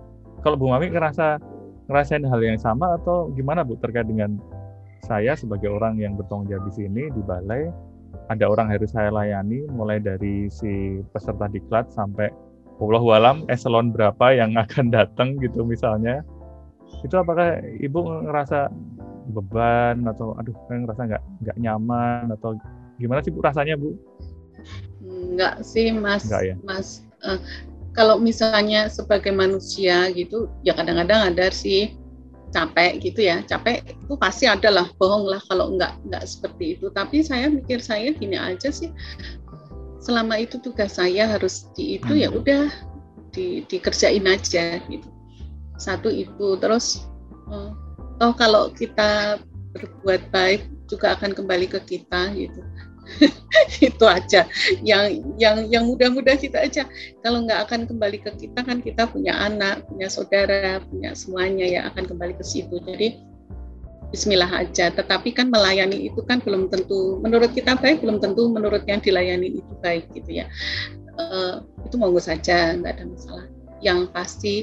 Kalau Bu Mami ngerasain hal yang sama atau gimana Bu terkait dengan saya sebagai orang yang bertanggung jawab di sini di balai? Ada orang harus saya layani, mulai dari si peserta diklat sampai wallahualam eselon berapa yang akan datang gitu misalnya. Itu apakah Ibu ngerasa beban atau ngerasa nggak nyaman atau gimana sih Bu rasanya Bu? Enggak sih Mas. Enggak, ya? Mas, kalau misalnya sebagai manusia gitu, ya kadang-kadang ada sih capek gitu ya, capek itu pasti ada lah, bohong lah kalau nggak seperti itu. Tapi saya mikir saya gini aja sih, selama itu tugas saya harus ya udah dikerjain aja gitu. Satu itu, terus kalau kita berbuat baik juga akan kembali ke kita gitu. Itu aja yang mudah-mudah kita aja. Kalau nggak akan kembali ke kita kan, kita punya anak, punya saudara, punya semuanya ya akan kembali ke situ. Jadi bismillah aja. Tetapi kan melayani itu kan belum tentu menurut kita baik, belum tentu menurut yang dilayani itu baik gitu ya. Itu monggo saja, nggak ada masalah. Yang pasti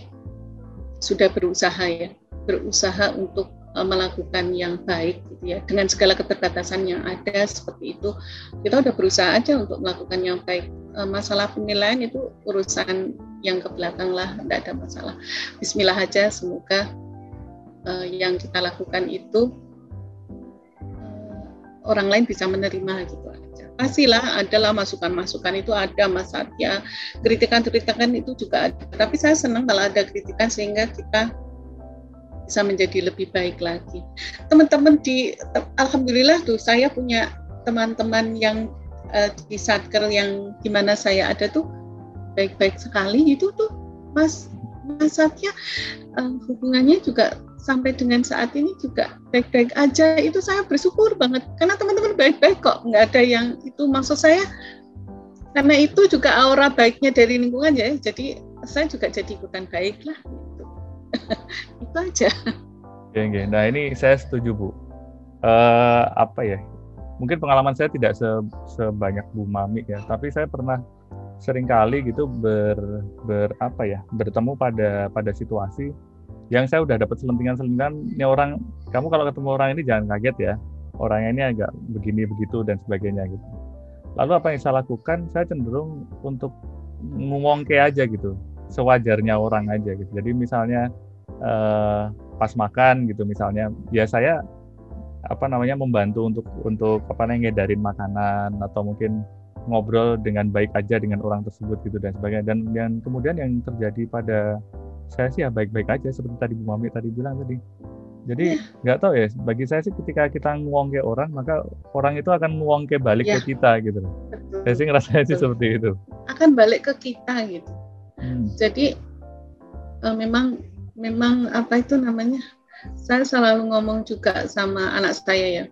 sudah berusaha untuk melakukan yang baik gitu ya, dengan segala keterbatasan yang ada seperti itu, kita udah berusaha aja untuk melakukan yang baik. Masalah penilaian itu urusan yang ke belakang lah, tidak ada masalah. Bismillah aja, semoga yang kita lakukan itu orang lain bisa menerima gitu aja. Pastilah adalah masukan-masukan itu ada, Mas Satya, kritikan-kritikan itu juga ada, tapi saya senang kalau ada kritikan sehingga kita bisa menjadi lebih baik lagi. Teman-teman alhamdulillah tuh saya punya teman-teman yang di Satker yang dimana saya ada tuh baik-baik sekali itu tuh Mas Satya, hubungannya juga sampai dengan saat ini juga baik-baik aja. Itu saya bersyukur banget karena teman-teman baik-baik kok, nggak ada yang itu, maksud saya karena itu juga aura baiknya dari lingkungan ya, jadi saya juga jadi ikutan baik lah. Itu aja. Oke. Nah ini saya setuju Bu. Mungkin pengalaman saya tidak sebanyak Bu Mami ya, tapi saya pernah seringkali gitu bertemu pada situasi yang saya udah dapat selentingan ini orang, kamu kalau ketemu orang ini jangan kaget ya, orangnya ini agak begini begitu dan sebagainya gitu. Lalu apa yang saya lakukan, saya cenderung untuk ngomongke aja gitu, sewajarnya orang aja gitu. Jadi misalnya pas makan gitu misalnya, ya saya membantu untuk ngedarin makanan atau mungkin ngobrol dengan baik aja dengan orang tersebut gitu dan sebagainya. Dan kemudian yang terjadi pada saya sih ya baik-baik aja seperti tadi Bu Mami tadi bilang tadi. Jadi nggak tahu ya, bagi saya sih ketika kita nguongke orang, maka orang itu akan nguongke balik ke kita gitu. Betul. Saya sih ngerasanya sih seperti itu. Akan balik ke kita gitu. Jadi memang apa itu namanya? Saya selalu ngomong juga sama anak saya ya,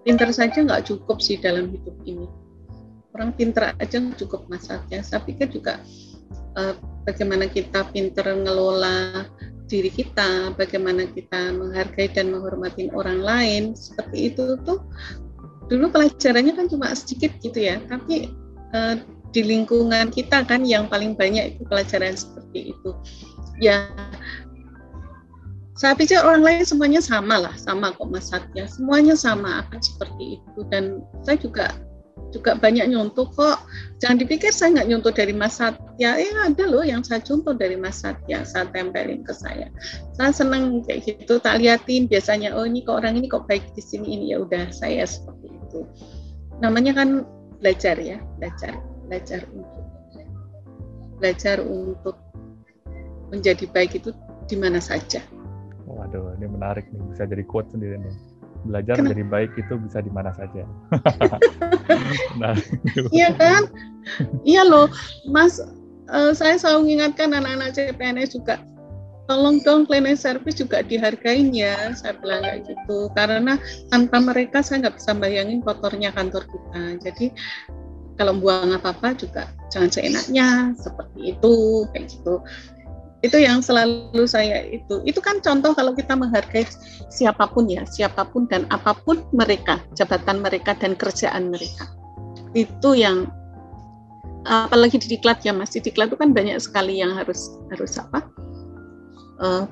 pinter saja nggak cukup sih dalam hidup ini. Orang pinter aja nggak cukup masalahnya. Saya pikir juga bagaimana kita pinter ngelola diri kita, bagaimana kita menghargai dan menghormati orang lain, seperti itu tuh dulu pelajarannya kan cuma sedikit gitu ya, tapi di lingkungan kita kan yang paling banyak itu pelajaran seperti itu. Ya, saya pikir orang lain semuanya sama kok Mas Satya, semuanya sama akan seperti itu. Dan saya juga banyak nyontoh kok. Jangan dipikir saya nggak nyontoh dari Mas Satya, ada loh yang saya contoh dari Mas Satya, saya tempelin ke saya. Saya senang kayak gitu, tak liatin biasanya, oh ini kok orang ini kok baik di sini, ini ya udah saya seperti itu. Namanya kan belajar ya, belajar untuk belajar untuk menjadi baik itu di mana saja. Waduh, ini menarik nih, bisa jadi quote sendiri nih. Belajar Kenapa? menjadi baik itu bisa di mana saja. Nah, Iya kan? Iya loh, Mas. Saya selalu mengingatkan anak-anak CPNS juga, tolong dong cleaning service juga dihargain ya, saya bilang kayak gitu. Karena tanpa mereka saya nggak bisa bayangin kotornya kantor kita. Jadi kalau buang apa-apa juga jangan seenaknya, seperti itu, kayak gitu. Itu yang selalu saya itu kan contoh kalau kita menghargai siapapun ya, siapapun dan apapun mereka, jabatan mereka dan kerjaan mereka. Itu yang apalagi di diklat ya Mas, di diklat itu kan banyak sekali yang harus apa?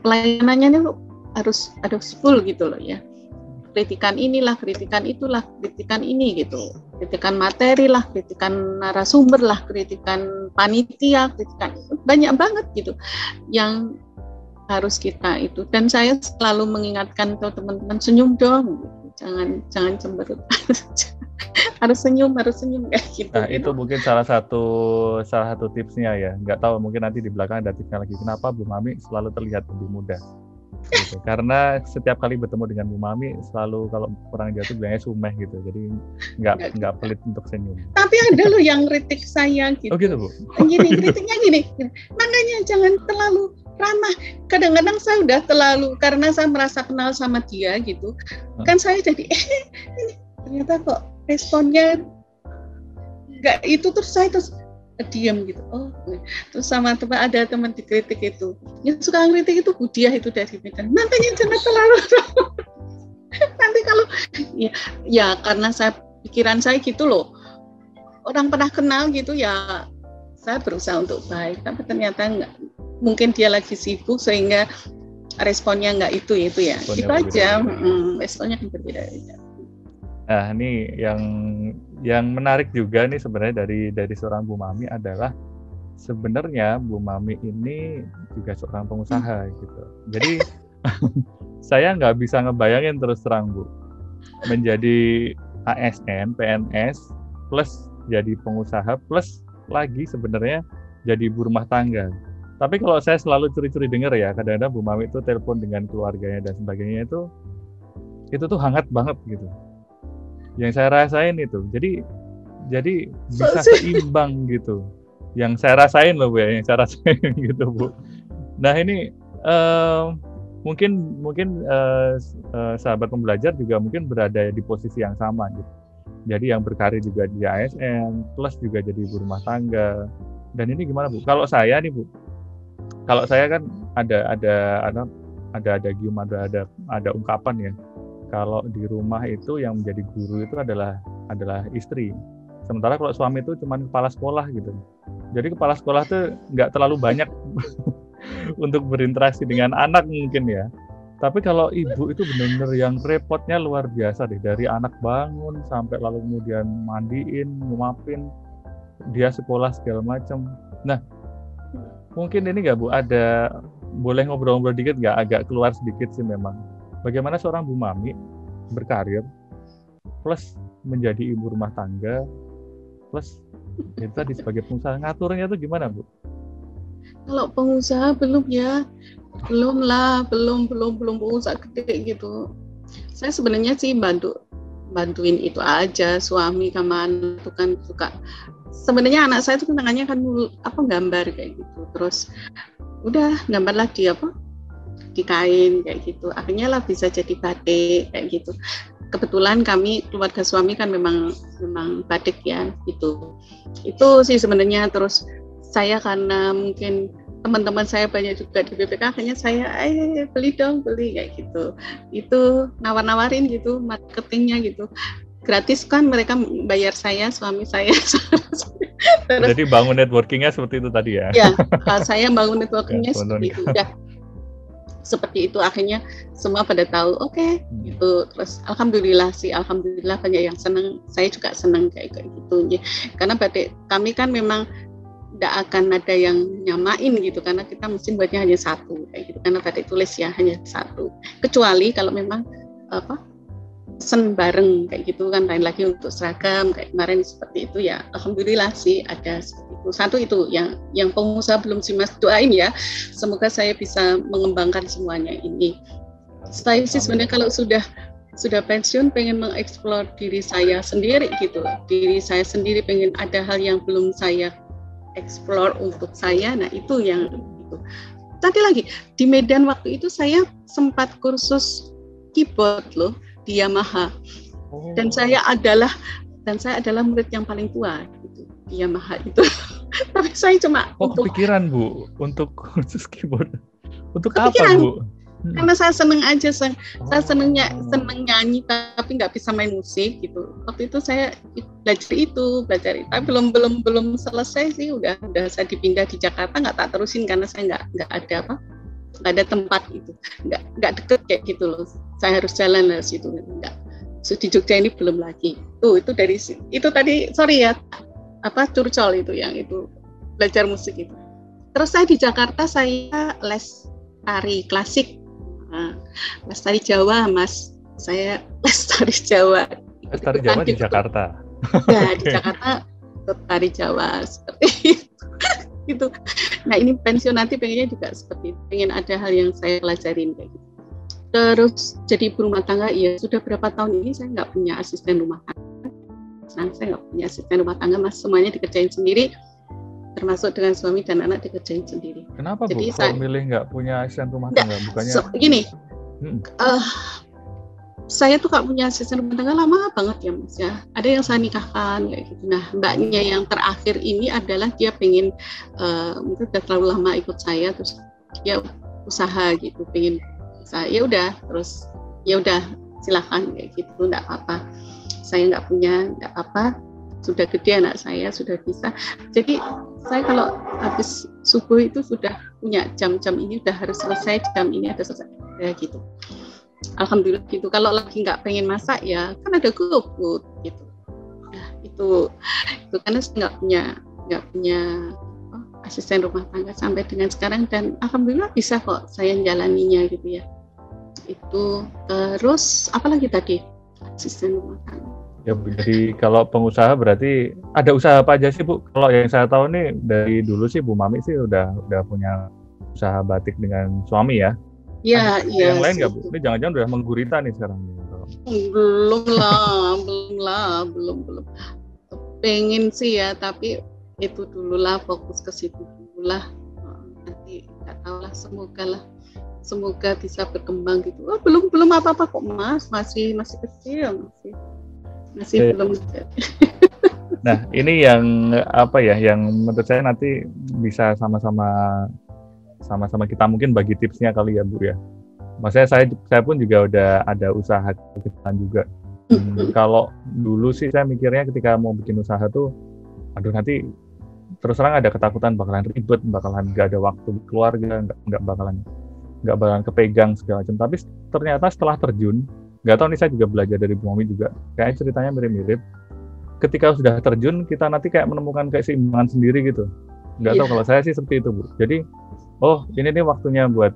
Pelayanannya harus full gitu loh ya. Kritikan inilah, kritikan itulah, kritikan ini gitu, kritikan materi lah, kritikan narasumber lah, kritikan panitia, kritikan banyak banget gitu yang harus kita itu. Dan saya selalu mengingatkan ke teman-teman, senyum dong, gitu. jangan cemberut, harus senyum kayak gitu. Nah itu mungkin salah satu tipsnya ya. Nggak tahu, mungkin nanti di belakang ada tipsnya lagi. Kenapa Bu Mami selalu terlihat lebih muda? Gitu. Karena setiap kali bertemu dengan Bu Mami selalu, kalau orang Jawa itu bilangnya sumeh gitu, jadi nggak pelit untuk senyum. Tapi ada loh yang kritik saya gitu. Oh gitu Bu? Gini, kritiknya gini, makanya jangan terlalu ramah. Kadang-kadang saya udah terlalu, karena saya merasa kenal sama dia gitu, kan saya jadi ini ternyata kok responnya nggak itu, terus saya diam gitu. Oh, terus sama ada teman dikritik itu, yang suka ngeritik itu Budiah itu dari Medan. Makanya jangan terlalu nanti kalau ya karena pikiran saya gitu loh. Orang pernah kenal gitu ya, saya berusaha untuk baik, tapi ternyata enggak. Mungkin dia lagi sibuk sehingga responnya enggak itu ya. Responnya itu aja. Responnya berbeda. Nah, ini yang menarik juga nih sebenarnya dari seorang Bu Mami adalah sebenarnya Bu Mami ini juga seorang pengusaha gitu. Jadi saya nggak bisa ngebayangin terus terang Bu, menjadi ASN, PNS, plus jadi pengusaha, plus lagi sebenarnya jadi ibu rumah tangga. Tapi kalau saya selalu curi-curi dengar ya, kadang-kadang Bu Mami itu telepon dengan keluarganya dan sebagainya itu tuh hangat banget gitu. Yang saya rasain itu, jadi bisa seimbang gitu. Yang saya rasain loh Bu ya, yang saya rasain gitu Bu. Nah ini mungkin sahabat pembelajar juga mungkin berada di posisi yang sama gitu. Jadi yang berkarir juga di ASN, plus juga jadi ibu rumah tangga. Dan ini gimana Bu? Kalau saya nih Bu, kalau saya kan ada gium, ada ungkapan ya. Kalau di rumah itu yang menjadi guru itu adalah istri. Sementara kalau suami itu cuma kepala sekolah gitu. Jadi kepala sekolah tuh nggak terlalu banyak untuk berinteraksi dengan anak mungkin ya. Tapi kalau ibu itu benar-benar yang repotnya luar biasa deh. Dari anak bangun sampai lalu kemudian mandiin, ngumapin, dia sekolah segala macam. Nah, mungkin ini nggak Bu, ada boleh ngobrol-ngobrol dikit nggak, agak keluar sedikit sih memang. Bagaimana seorang Bu Mami berkarir plus menjadi ibu rumah tangga plus itu tadi sebagai pengusaha, ngaturnya itu gimana Bu? Kalau pengusaha belum ya, belum pengusaha gede gitu. Saya sebenarnya sih bantuin itu aja, suami sama anak itu kan suka. Sebenarnya anak saya itu tangannya kan gambar kayak gitu, terus udah gambarlah di kain kayak gitu, akhirnya lah bisa jadi batik kayak gitu. Kebetulan kami keluarga suami kan memang batik ya gitu. Itu sih sebenarnya. Terus saya karena mungkin teman-teman saya banyak juga di BPK, akhirnya saya beli kayak gitu. Itu nawar-nawarin gitu, marketingnya gitu. Gratis kan mereka bayar saya, suami saya. Terus, jadi bangun networkingnya seperti itu tadi ya? Ya, saya bangun networkingnya seperti itu. Udah seperti itu, akhirnya semua pada tahu, oke, gitu. Terus alhamdulillah banyak yang senang, saya juga senang kayak gitu. Karena batik kami kan memang tidak akan ada yang nyamain gitu, karena kita mesti buatnya hanya satu kayak gitu, karena batik tulis ya hanya satu. Kecuali kalau memang pesen bareng kayak gitu kan, lain lagi untuk seragam kayak kemarin seperti itu ya. Alhamdulillah sih ada seperti itu. Satu itu yang pengusaha belum sih Mas, doain ya, semoga saya bisa mengembangkan semuanya ini. Saya sih sebenarnya kalau sudah pensiun pengen mengeksplor diri saya sendiri gitu, diri saya sendiri, pengen ada hal yang belum saya eksplor untuk saya. Nah itu yang itu. Tadi lagi di Medan waktu itu saya sempat kursus keyboard loh di Yamaha. Dan saya adalah murid yang paling tua gitu, di Yamaha itu. Tapi saya cuma kepikiran Bu untuk kursus keyboard. Untuk kepikiran, apa Bu? Karena saya seneng aja, saya seneng nyanyi tapi nggak bisa main musik gitu. Waktu itu saya belajar itu, tapi belum selesai sih, udah saya dipindah di Jakarta, nggak tak terusin karena saya nggak ada tempat itu, nggak deket kayak gitu loh. Saya harus jalan dari situ, nggak. So, di Jogja ini belum lagi. Itu dari itu tadi, sorry ya, curcol itu yang itu belajar musik itu. Terus saya di Jakarta saya les tari klasik. Les tari Jawa, Mas. Saya les tari Jawa. Les tari Jawa di Jakarta. Ya, di Jakarta tari Jawa seperti itu. Nah, ini pensiun nanti pengennya juga seperti itu. Pengen ada hal yang saya pelajarin kayak gitu. Terus jadi ibu rumah tangga, ya sudah berapa tahun ini saya nggak punya asisten rumah tangga. Saya nggak punya asisten rumah tangga, Mas. Semuanya dikerjain sendiri. Termasuk dengan suami dan anak dikerjain sendiri. Kenapa Bu? Jadi kalau milih nggak punya asisten rumah tangga? Bukannya gini, saya tuh nggak punya asisten rumah tangga lama banget ya Mas ya. Ada yang saya nikahkan kayak gitu. Nah mbaknya yang terakhir ini adalah dia pengen mungkin udah terlalu lama ikut saya, terus dia usaha gitu, pengen usaha. Ya udah silakan kayak gitu, nggak apa-apa. Saya nggak punya, nggak apa-apa. Sudah gede anak saya, sudah bisa. Jadi saya kalau habis subuh itu sudah punya jam-jam ini udah harus selesai, jam ini ada selesai, ya gitu. Alhamdulillah gitu. Kalau lagi nggak pengen masak ya kan ada GoFood gitu. Nah itu karena saya nggak punya asisten rumah tangga sampai dengan sekarang, dan alhamdulillah bisa kok saya jalaninya gitu ya. Itu terus apalagi tadi asisten rumah tangga. Ya, jadi kalau pengusaha berarti ada usaha apa aja sih Bu? Kalau yang saya tahu nih dari dulu sih Bu Mami sih udah punya usaha batik dengan suami ya. Iya. Yang lain nggak Bu? Ini jangan-jangan udah menggurita nih sekarang. Belum. Pengen sih ya, tapi itu dulu lah, fokus ke situ dulu lah. Nanti nggak tahu lah, semoga bisa berkembang gitu. Belum apa-apa kok Mas, masih kecil masih belum. Nah ini yang yang menurut saya nanti bisa sama-sama kita mungkin bagi tipsnya kali ya Bu ya. Maksudnya saya pun juga udah ada usaha kecilan juga. Kalau dulu sih saya mikirnya ketika mau bikin usaha tuh, nanti terus terang ada ketakutan bakalan ribet, bakalan nggak ada waktu keluarga, nggak bakalan kepegang segala macam. Tapi ternyata setelah terjun, nggak tahu nih, saya juga belajar dari Bu Mami juga, kayak ceritanya mirip-mirip. Ketika sudah terjun, kita nanti kayak menemukan kayak keseimbangan sendiri gitu. Nggak tahu, kalau saya sih seperti itu Bu. Jadi, ini nih waktunya buat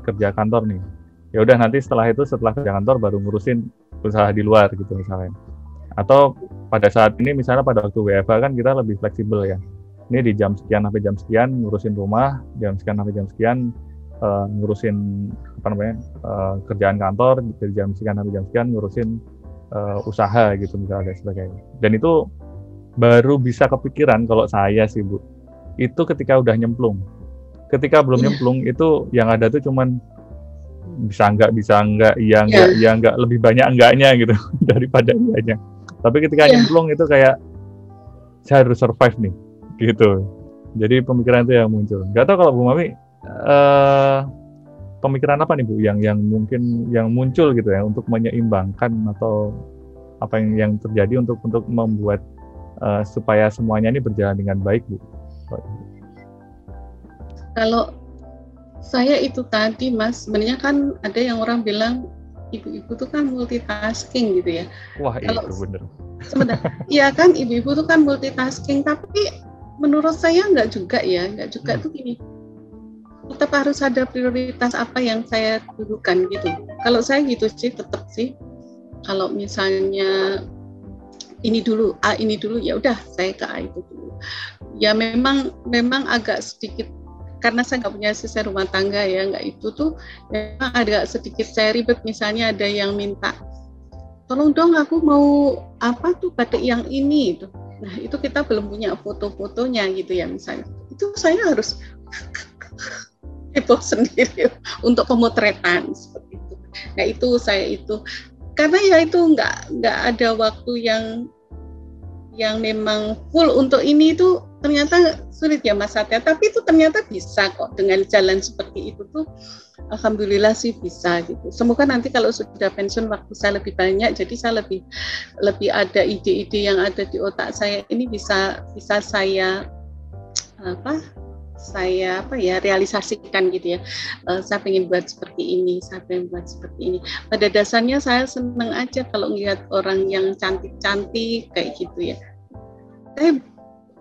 kerja kantor nih. Ya udah, nanti setelah kerja kantor baru ngurusin usaha di luar gitu misalnya. Atau pada saat ini misalnya pada waktu WFH kan kita lebih fleksibel ya. Ini di jam sekian sampai jam sekian ngurusin rumah, jam sekian sampai jam sekian ngurusin kerjaan kantor, dari jam sekian sampai jam sekian ngurusin usaha gitu misalnya sebagainya. Dan itu baru bisa kepikiran kalau saya sih Bu, itu ketika udah nyemplung. Ketika belum nyemplung itu yang ada tuh cuman bisa enggak, ya enggak, lebih banyak enggaknya gitu daripada iyanya. Tapi ketika nyemplung itu kayak saya harus survive nih gitu. Jadi pemikiran itu yang muncul. Enggak tahu kalau Bu Mami pemikiran apa nih Bu yang mungkin yang muncul gitu ya untuk menyeimbangkan atau apa yang terjadi untuk membuat supaya semuanya ini berjalan dengan baik Bu? Kalau saya itu tadi Mas, sebenarnya kan ada yang orang bilang ibu-ibu tuh kan multitasking gitu ya. Wah, itu bener. Sebenarnya, iya kan ibu-ibu tuh kan multitasking, tapi menurut saya enggak juga tuh gini. tetap harus ada prioritas apa yang saya dudukan gitu. Kalau saya gitu sih, tetap sih. Kalau misalnya ini dulu, A ini dulu, ya udah saya ke A itu dulu. Ya memang agak sedikit, karena saya nggak punya asisten rumah tangga ya, nggak itu tuh memang agak sedikit saya ribet. Misalnya ada yang minta, tolong dong aku mau apa tuh batik yang ini itu. Nah itu kita belum punya foto-fotonya gitu ya misalnya. Itu saya harus heboh sendiri untuk pemotretan seperti itu. Nah itu saya itu karena ya itu nggak ada waktu yang memang full untuk ini, itu ternyata sulit ya Mas Satya, tapi itu ternyata bisa kok dengan jalan seperti itu tuh, alhamdulillah sih bisa gitu. Semoga nanti kalau sudah pensiun waktu saya lebih banyak, jadi saya lebih ada ide-ide yang ada di otak saya ini bisa saya realisasikan gitu ya. Saya pengen buat seperti ini, saya pengen buat seperti ini. Pada dasarnya saya senang aja kalau melihat orang yang cantik-cantik kayak gitu ya.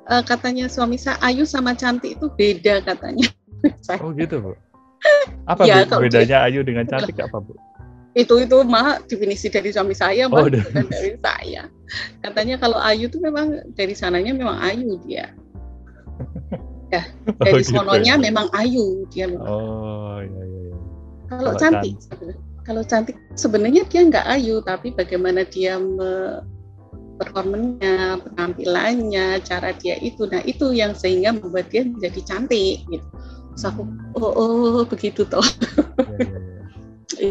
Katanya suami saya, Ayu sama cantik itu beda katanya. Oh gitu Bu. Apa ya, bedanya Ayu dengan cantik apa Bu? Itu mah definisi dari suami saya, bukan dari saya. Katanya kalau Ayu itu memang dari sananya memang Ayu dia. Ya, dari sononya memang Ayu dia. Oh iya. Kalau cantik sebenarnya dia nggak Ayu, tapi bagaimana dia performanya, penampilannya, cara dia itu, nah itu yang sehingga membuat dia menjadi cantik gitu. Terus aku begitu toh.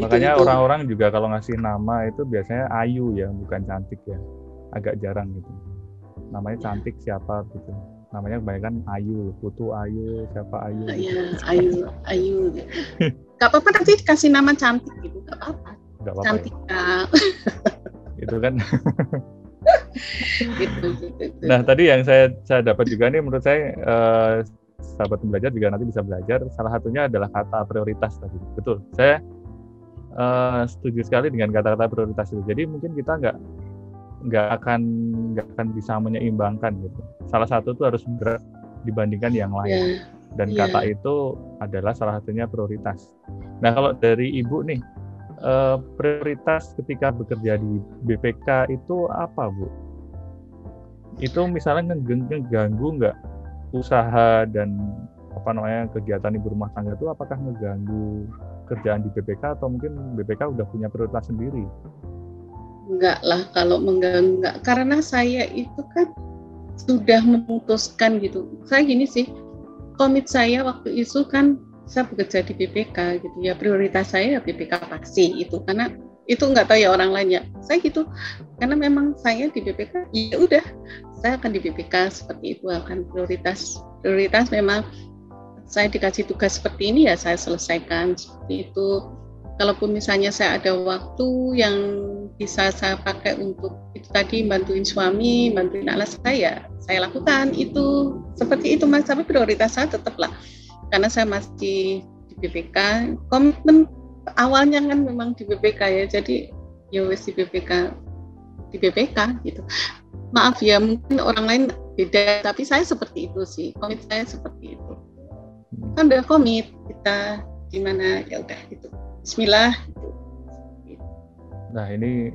Makanya orang-orang juga kalau ngasih nama itu biasanya Ayu ya, bukan cantik ya, agak jarang gitu. Namanya cantik siapa gitu. Namanya kebanyakan Ayu, Putu Ayu, siapa Ayu? Iya, Ayu. Gak apa-apa nanti dikasih nama cantik gitu, gak apa-apa. Cantik ya. Itu kan. gitu. Nah tadi yang saya dapat juga nih, menurut saya sahabat belajar juga nanti bisa belajar. Salah satunya adalah kata prioritas tadi. Betul. Saya setuju sekali dengan kata-kata prioritas itu. Jadi mungkin kita nggak akan bisa menyeimbangkan gitu. Salah satu itu harus berat dibandingkan yang lain. Dan kata itu adalah salah satunya prioritas. Nah kalau dari Ibu nih, prioritas ketika bekerja di BPK itu apa Bu? Itu misalnya ngeganggu nggak usaha dan kegiatan ibu rumah tangga itu, apakah ngeganggu kerjaan di BPK atau mungkin BPK udah punya prioritas sendiri? Enggak lah kalau mengganggu, enggak. Karena saya itu kan sudah memutuskan gitu. Saya gini sih, komit saya waktu itu kan saya bekerja di BPK gitu ya, prioritas saya BPK pasti itu, karena itu nggak tahu ya orang lain ya, saya gitu karena memang saya di BPK ya udah saya akan di BPK seperti itu, akan prioritas memang saya dikasih tugas seperti ini ya saya selesaikan seperti itu. Kalaupun misalnya saya ada waktu yang bisa saya pakai untuk itu tadi, bantuin suami, bantuin anak saya lakukan itu seperti itu Mas, tapi prioritas saya tetaplah karena saya masih di BPK, komitmen awalnya kan memang di BPK ya, jadi ya wes di BPK gitu. Maaf ya mungkin orang lain beda, tapi saya seperti itu sih, komit saya seperti itu. Kan udah komit kita gimana ya udah gitu. Bismillah. Nah ini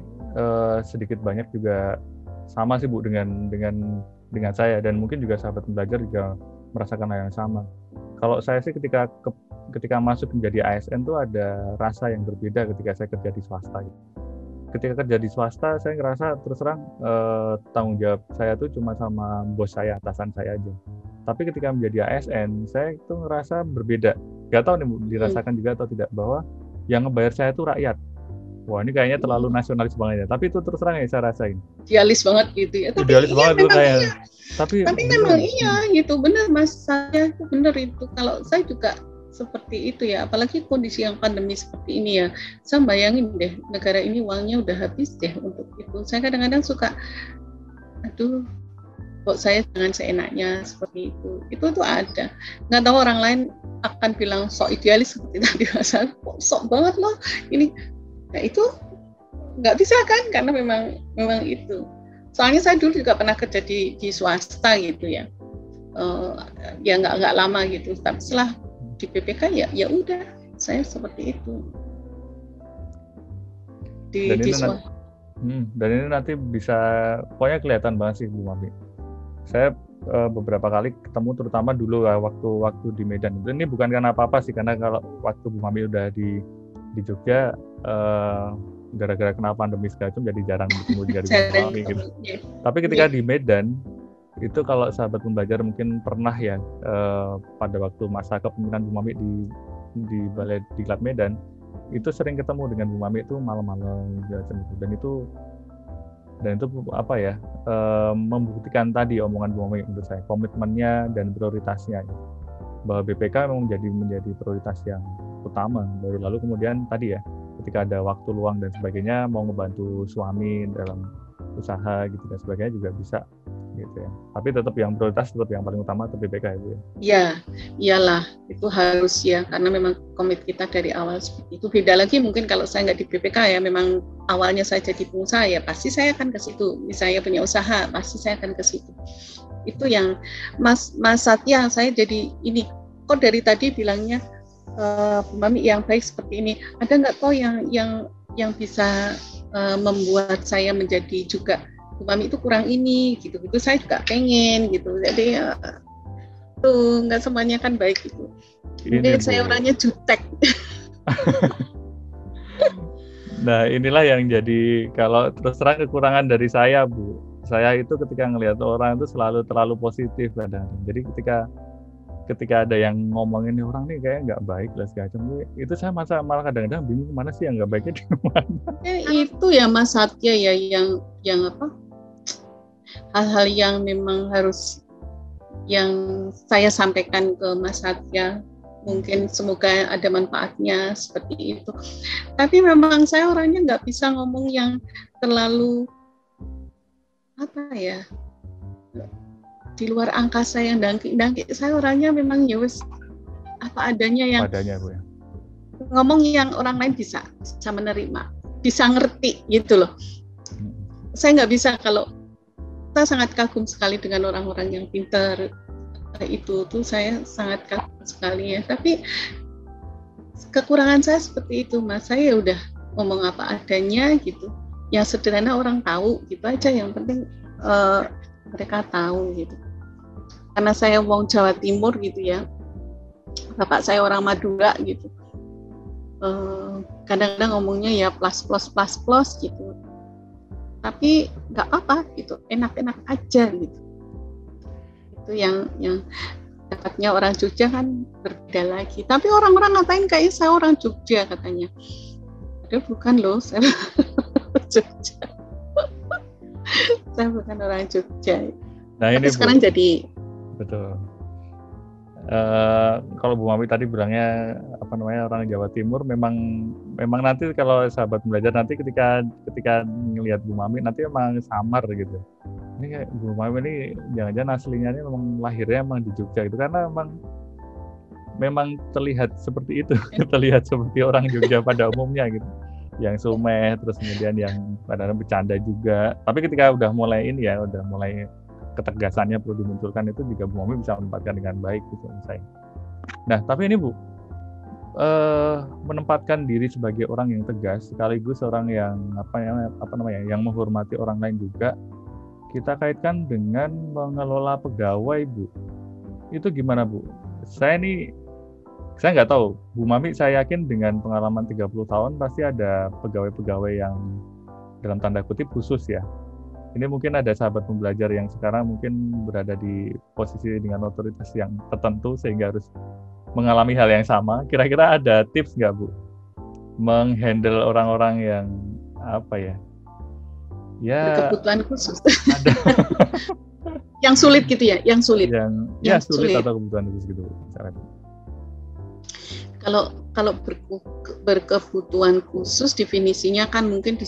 sedikit banyak juga sama sih Bu dengan saya, dan mungkin juga sahabat belajar juga merasakan hal yang sama. Kalau saya sih ketika masuk menjadi ASN tuh ada rasa yang berbeda ketika saya kerja di swasta. Ketika kerja di swasta saya ngerasa terus terang tanggung jawab saya tuh cuma sama bos saya, atasan saya aja. Tapi ketika menjadi ASN saya itu ngerasa berbeda. Gak tahu nih dirasakan juga atau tidak, bahwa yang ngebayar saya tuh rakyat. Wah ini kayaknya terlalu nasionalis banget ya. Tapi itu terus terang yang saya rasain. Idealis banget gitu ya. Tapi idealis banget tuh kayak. Iya. Tapi memang iya gitu, benar Mas, saya itu benar itu. Kalau saya juga seperti itu ya, apalagi kondisi yang pandemi seperti ini ya. Saya bayangin deh, negara ini uangnya udah habis deh untuk itu. Saya kadang-kadang suka, aduh, kok saya jangan seenaknya seperti itu. Itu tuh ada. Nggak tahu orang lain akan bilang sok idealis seperti tadi Mas, kok sok banget loh ini. Nah itu nggak bisa kan, karena memang itu. Soalnya saya dulu juga pernah kerja di swasta gitu ya, ya nggak lama gitu. Tapi setelah di PPK ya udah saya seperti itu di dan ini nanti bisa pokoknya kelihatan banget sih Bu Mami. Saya beberapa kali ketemu terutama dulu waktu di Medan. Ini bukan karena apa-apa sih, karena kalau waktu Bu Mami udah di Jogja gara-gara kena pandemi segala macam jadi jarang bertemu dengan Bu Mami gitu. Tapi ketika di Medan itu kalau sahabat pembelajar mungkin pernah ya pada waktu masa kepemimpinan Bu Mami di Balai Diklat Medan itu sering ketemu dengan Bu Mami itu malam-malam dan itu apa ya membuktikan tadi omongan Bu Mami menurut saya, komitmennya dan prioritasnya bahwa BPK memang menjadi prioritas yang utama, baru lalu kemudian tadi ya ketika ada waktu luang dan sebagainya mau ngebantu suami dalam usaha gitu dan sebagainya juga bisa gitu ya. Tapi tetap yang prioritas tetap yang paling utama tetap BPK itu ya. Ya, iyalah itu harus ya, karena memang komit kita dari awal seperti itu. Beda lagi mungkin kalau saya nggak di BPK ya, memang awalnya saya jadi pengusaha ya pasti saya akan ke situ. Misalnya punya usaha pasti saya akan ke situ. Itu yang Mas Satya, saya jadi ini kok dari tadi bilangnya Bu Mami yang baik seperti ini. Ada nggak kok yang bisa membuat saya menjadi juga Bu Mami itu kurang ini gitu saya juga pengen gitu. Jadi tuh nggak semuanya kan baik gitu. Mungkin saya orangnya jutek. Nah inilah yang jadi kalau terus terang kekurangan dari saya Bu. Saya itu ketika ngelihat orang itu selalu terlalu positif kadang. Jadi ketika ada yang ngomongin nih orang nih kayak nggak baik lah segala macam, itu saya malah kadang-kadang bingung mana sih yang nggak baiknya di mana. Itu ya Mas Satya ya yang apa? Hal-hal yang memang harus yang saya sampaikan ke Mas Satya, mungkin semoga ada manfaatnya seperti itu. Tapi memang saya orangnya nggak bisa ngomong yang terlalu apa ya, di luar angkasa yang dangki. Saya orangnya memang ya wes apa adanya yang Bu ya. Ngomong yang orang lain bisa menerima, bisa ngerti gitu loh. Saya nggak bisa, kalau saya sangat kagum sekali dengan orang-orang yang pintar itu tuh saya sangat kagum sekali ya. Tapi kekurangan saya seperti itu Mas, saya udah ngomong apa adanya gitu. Yang sederhana orang tahu gitu aja, yang penting mereka tahu gitu. Karena saya wong Jawa Timur gitu ya, bapak saya orang Madura gitu, kadang-kadang ngomongnya ya plus gitu, tapi nggak apa gitu, enak-enak aja gitu. Itu yang dapatnya orang Jogja kan berbeda lagi. Tapi orang-orang ngatain kayak saya orang Jogja katanya. Padahal bukan loh, saya Jogja. Saya bukan orang Jogja. Nah, tapi ini sekarang Bu, jadi betul. Kalau Bu Mami tadi bilangnya apa namanya orang Jawa Timur, memang nanti kalau sahabat belajar nanti ketika ngelihat Bu Mami nanti memang samar gitu. Ini kayak Bu Mami ini jangan-jangan aslinya ini memang lahirnya memang di Jogja gitu, karena memang terlihat seperti itu, terlihat seperti orang Jogja pada umumnya gitu. Yang sumeh, terus kemudian yang kadang-kadang bercanda juga. Tapi ketika udah mulai ini ya, udah mulai ketegasannya perlu dimunculkan, itu juga Bu Mami bisa menempatkan dengan baik gitu saya. Nah, tapi ini Bu, menempatkan diri sebagai orang yang tegas sekaligus orang yang yang menghormati orang lain juga, kita kaitkan dengan mengelola pegawai Bu. Itu gimana Bu? Saya nggak tahu, Bu Mami saya yakin dengan pengalaman 30 tahun pasti ada pegawai-pegawai yang dalam tanda kutip khusus ya. Ini mungkin ada sahabat pembelajar yang sekarang mungkin berada di posisi dengan otoritas yang tertentu sehingga harus mengalami hal yang sama. Kira-kira ada tips nggak Bu? Menghandle orang-orang yang apa ya? Ya berkebutuhan khusus. Ada. Yang sulit gitu ya, yang sulit. Yang sulit atau kebutuhan khusus gitu Bu. Kalau berkebutuhan khusus definisinya kan mungkin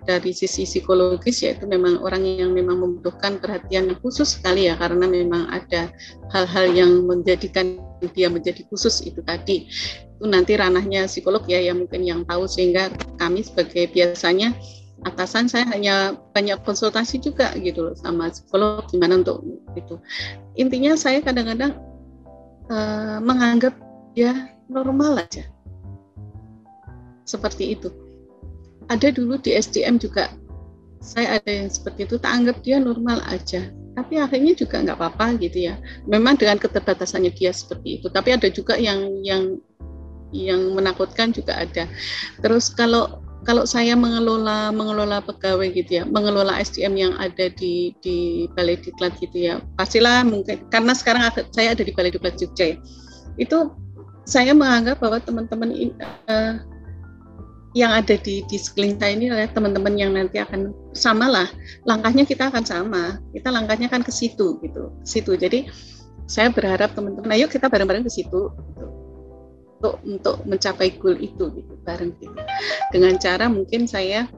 dari sisi psikologis, yaitu memang orang yang memang membutuhkan perhatian yang khusus sekali ya, karena memang ada hal-hal yang menjadikan dia menjadi khusus itu tadi. Itu nanti ranahnya psikolog ya, yang mungkin yang tahu, sehingga kami sebagai biasanya atasan saya hanya banyak konsultasi juga gitu loh sama psikolog gimana untuk itu. Intinya saya kadang-kadang menganggap ya normal aja. Seperti itu. Ada dulu di SDM juga, saya ada yang seperti itu, tak anggap dia normal aja. Tapi akhirnya juga nggak apa-apa gitu ya. Memang dengan keterbatasannya dia seperti itu. Tapi ada juga yang menakutkan juga ada. Terus kalau saya mengelola pegawai gitu ya, mengelola SDM yang ada di Balai Diklat gitu ya, pastilah mungkin karena sekarang saya ada di Balai Diklat Jogja ya, itu saya menganggap bahwa teman-teman yang ada di sekeliling saya ini adalah teman-teman yang nanti akan samalah, langkahnya kita akan sama, kita langkahnya kan ke situ gitu, Jadi saya berharap teman-teman, ayo kita bareng-bareng ke situ gitu. Untuk mencapai goal itu gitu, bareng gitu. Dengan cara mungkin saya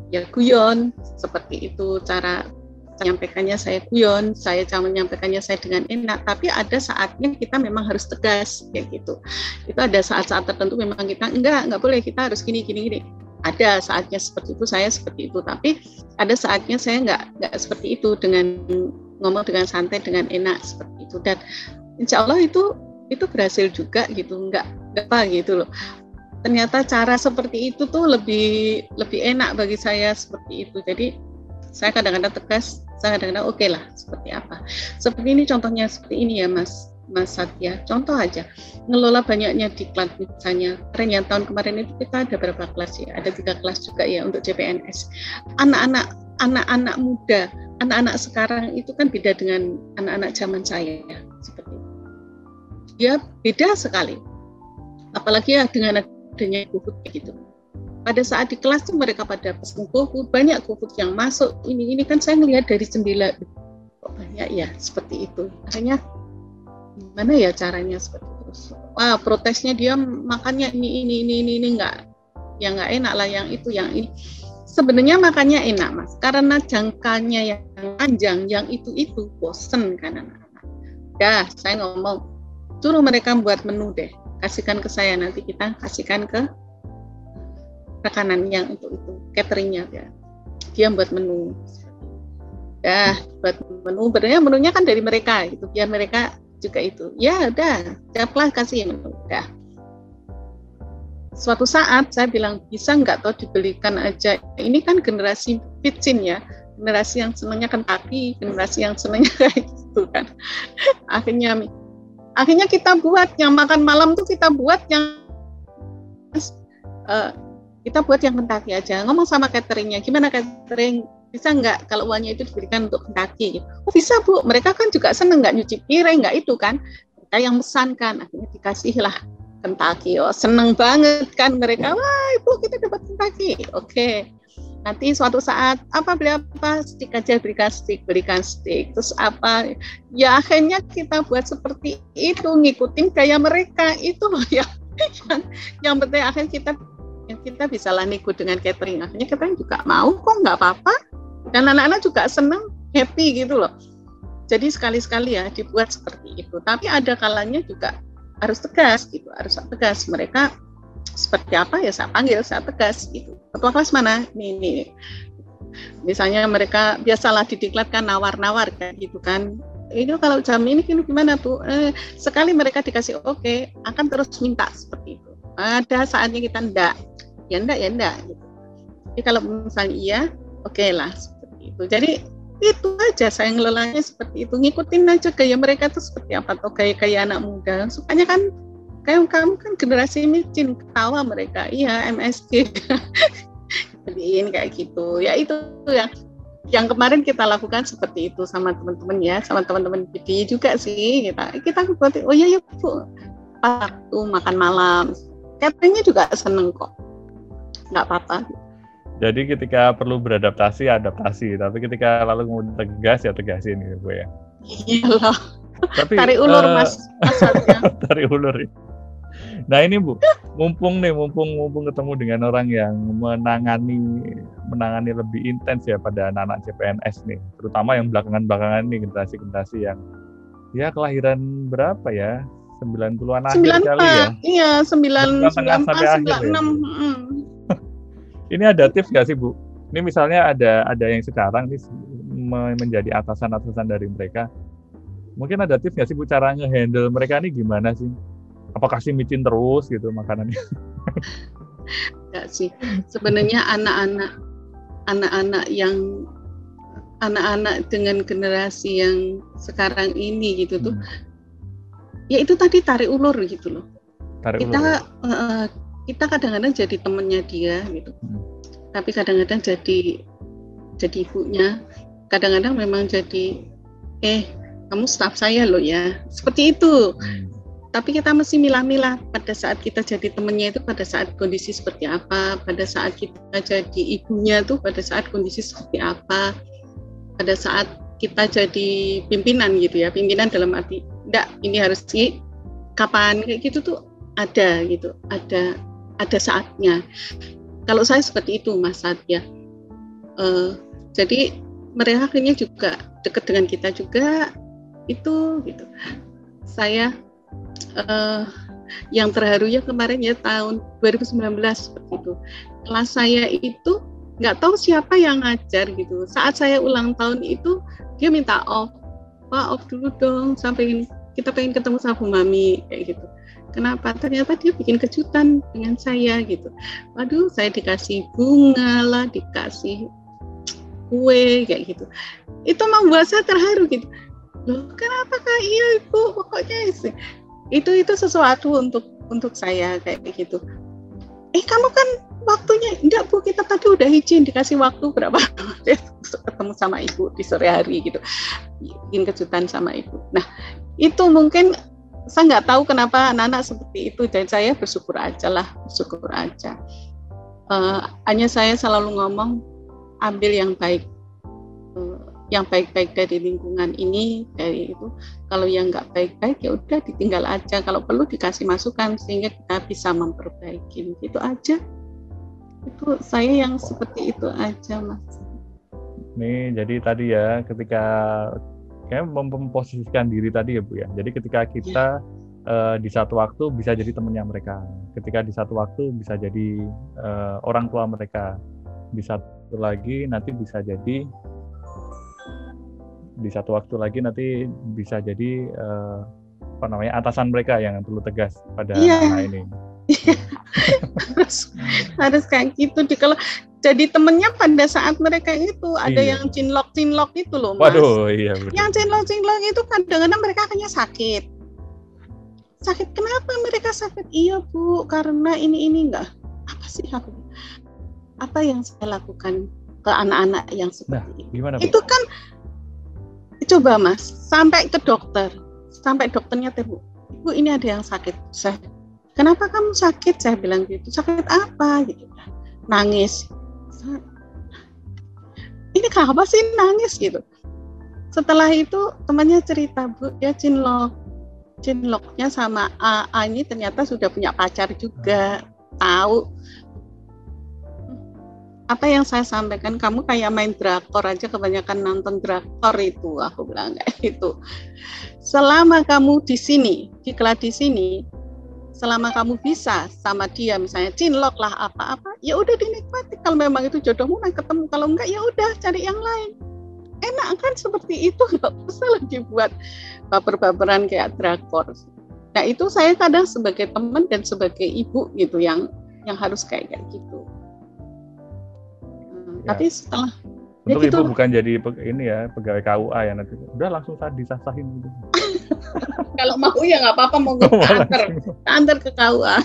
ya guyon seperti itu, cara menyampaikannya saya guyon, saya cara menyampaikannya saya dengan enak, tapi ada saatnya kita memang harus tegas kayak gitu. Itu ada saat-saat tertentu memang kita enggak boleh, kita harus gini. Ada saatnya seperti itu, saya seperti itu, tapi ada saatnya saya enggak seperti itu, dengan ngomong dengan santai, dengan enak seperti itu. Dan insya Allah itu berhasil juga gitu, enggak apa gitu loh. Ternyata cara seperti itu tuh lebih enak bagi saya seperti itu. Jadi saya kadang-kadang tegas, saya kadang-kadang oke lah seperti apa. Seperti ini contohnya, seperti ini ya Mas Satya. Contoh aja, ngelola banyaknya diklat misalnya. Kemarin tahun kemarin itu kita ada berapa kelas ya? Ada 3 kelas juga ya untuk CPNS. Anak-anak muda, anak-anak sekarang itu kan beda dengan anak-anak zaman saya ya, seperti itu. Dia beda sekali. Apalagi ya dengan adanya GoFood gitu. Pada saat di kelas tuh mereka pada pesen GoFood, banyak GoFood yang masuk. Ini kan saya ngelihat dari jendela, kok banyak ya seperti itu. Akhirnya gimana ya caranya seperti itu. Wah, protesnya dia makannya ini enggak, yang enggak enak lah, yang itu, yang ini. Sebenarnya makannya enak Mas, karena jangkanya yang panjang, yang itu bosen kan anak-anak. Ya, saya ngomong, suruh mereka buat menu deh, kasihkan ke saya, nanti kita kasihkan ke rekanan yang untuk itu, cateringnya ya. Dia buat menu. Ya, buat menu, sebenarnya menunya kan dari mereka gitu, biar mereka juga itu. Ya udah, siaplah kasih menu. Udah. Suatu saat saya bilang, bisa nggak toh dibelikan aja. Ini kan generasi pitchin ya, generasi yang senangnya Kentucky, generasi yang senangnya kayak gitu kan. Akhirnya kita buat yang makan malam tuh, kita buat yang Kentucky aja. Ngomong sama cateringnya, gimana catering, bisa nggak kalau uangnya itu diberikan untuk Kentucky? Oh bisa Bu, mereka kan juga seneng, nggak nyuci piring, nggak itu kan. Mereka yang pesan kan, akhirnya dikasih lah Kentucky. Oh seneng banget kan mereka, wah Ibu kita dapat Kentucky. Oke. Nanti suatu saat beli apa, stick aja, berikan stick, terus apa ya, akhirnya kita buat seperti itu, ngikutin gaya mereka itu loh yang penting. Akhirnya kita bisa lah ikut dengan catering, akhirnya catering juga mau kok, nggak apa-apa, dan anak-anak juga senang, happy gitu loh. Jadi sekali-sekali ya dibuat seperti itu, tapi ada kalanya juga harus tegas gitu, harus tegas. Mereka seperti apa ya saya panggil, saya tegas gitu. Ketua kelas mana? Nih. Misalnya mereka biasalah di diklat kan nawar-nawar kan gitu kan. Ini kalau jam ini gimana Bu? Sekali mereka dikasih oke, akan terus minta seperti itu. Ada saatnya kita enggak gitu. Jadi kalau misalnya iya, oke lah seperti itu. Jadi itu aja saya ngelolanya seperti itu, ngikutin aja gaya mereka tuh seperti apa, atau gaya anak muda. Sukanya kan kamu kan generasi micin, ketawa mereka, iya MSG jadiin kayak gitu ya. Itu yang kemarin kita lakukan seperti itu sama teman-teman ya, sama teman-teman PD juga sih, kita buat, oh iya Bu, waktu makan malam cateringnya juga seneng kok, nggak apa-apa. Jadi ketika perlu beradaptasi, adaptasi, tapi ketika lalu mau tegas ya tegasin gitu Bu ya. Iyalah. Tapi tarik ulur Mas tarik ulur. Nah ini Bu, mumpung ketemu dengan orang yang menangani lebih intens ya pada anak-anak CPNS nih, terutama yang belakangan ini, generasi yang ya kelahiran berapa ya, 90-an akhir kali ya. Iya, 94 sampai 96. Ini ada tips nggak sih Bu? Ini misalnya ada yang sekarang nih menjadi atasan dari mereka. Mungkin ada tips nggak sih Bu, cara nge-handle mereka ini gimana sih? Apa kasih micin terus gitu makanannya? Enggak sih. Sebenarnya anak-anak dengan generasi yang sekarang ini gitu tuh, ya itu tadi tarik ulur gitu loh. Kita kadang-kadang jadi temennya dia gitu, tapi kadang-kadang jadi ibunya, kadang-kadang memang jadi kamu staf saya loh ya, seperti itu. Tapi kita mesti milah-milah pada saat kita jadi temennya itu pada saat kondisi seperti apa, pada saat kita jadi ibunya tuh pada saat kondisi seperti apa, pada saat kita jadi pimpinan gitu ya, pimpinan dalam arti enggak ini harus kapan kayak gitu tuh ada gitu, ada saatnya. Kalau saya seperti itu Mas Satya. Jadi mereka akhirnya juga dekat dengan kita juga itu gitu. Saya yang terharunya kemarin ya tahun 2019 seperti itu. Kelas saya itu nggak tahu siapa yang ngajar gitu. Saat saya ulang tahun itu dia minta off, Pak off dulu dong sampai kita pengen ketemu sama Bu Mami kayak gitu. Kenapa? Ternyata dia bikin kejutan dengan saya gitu. Waduh, saya dikasih bunga lah, dikasih kue kayak gitu. Itu membuat saya terharu gitu. Loh, kenapa Kak? Iya Ibu, pokoknya itu sesuatu untuk saya kayak gitu. Kamu kan waktunya enggak Bu, kita tadi udah izin dikasih waktu berapa untuk ketemu sama Ibu di sore hari gitu. Bikin kejutan sama Ibu. Nah, itu mungkin saya nggak tahu kenapa anak-anak seperti itu, dan saya bersyukur aja. Hanya saya selalu ngomong ambil yang baik, yang baik-baik dari lingkungan ini, dari itu. Kalau yang nggak baik-baik ya udah ditinggal aja. Kalau perlu dikasih masukan sehingga kita bisa memperbaiki. Itu aja. Itu saya yang seperti itu aja Mas. Nih jadi tadi ya ketika kayak memposisikan diri tadi ya Bu ya. Jadi ketika kita di satu waktu bisa jadi temannya mereka, ketika di satu waktu bisa jadi orang tua mereka, di satu lagi nanti bisa jadi atasan mereka yang perlu tegas pada anak ini. harus kayak gitu. Kalau jadi temennya pada saat mereka itu ada yang cinlok itu loh Mas. Waduh, iya betul. Yang cinlok itu kadang-kadang mereka akhirnya sakit. Kenapa mereka sakit? Iya Bu, karena ini enggak. Apa yang saya lakukan ke anak-anak yang seperti itu? Gimana, Bu? Itu kan coba Mas, sampai ke dokter. Sampai dokternya Bu ini ada yang sakit. Kenapa kamu sakit? Saya bilang gitu. Sakit apa? Gitu. Nangis. Ini kenapa sih nangis gitu? Setelah itu temannya cerita Bu, dia cinloknya sama A ini ternyata sudah punya pacar juga. Tahu. Apa yang saya sampaikan, kamu kayak main drakor aja, kebanyakan nonton drakor itu, aku bilang kayak gitu. Selama kamu di sini, diklat di sini, selama kamu bisa sama dia, misalnya cinlok lah apa-apa, ya udah dinikmati. Kalau memang itu jodohmu, main ketemu. Kalau enggak, ya udah cari yang lain. Enak kan seperti itu, nggak usah lagi buat baper-baperan kayak drakor. Nah itu saya kadang sebagai teman dan sebagai ibu gitu yang harus kayak gitu. Ya. Tapi setelah untuk gitu, Ibu bukan jadi pegawai KUA ya nanti. Udah langsung disasahin gitu. Kalau mau ya nggak apa-apa, mau antar ke KUA.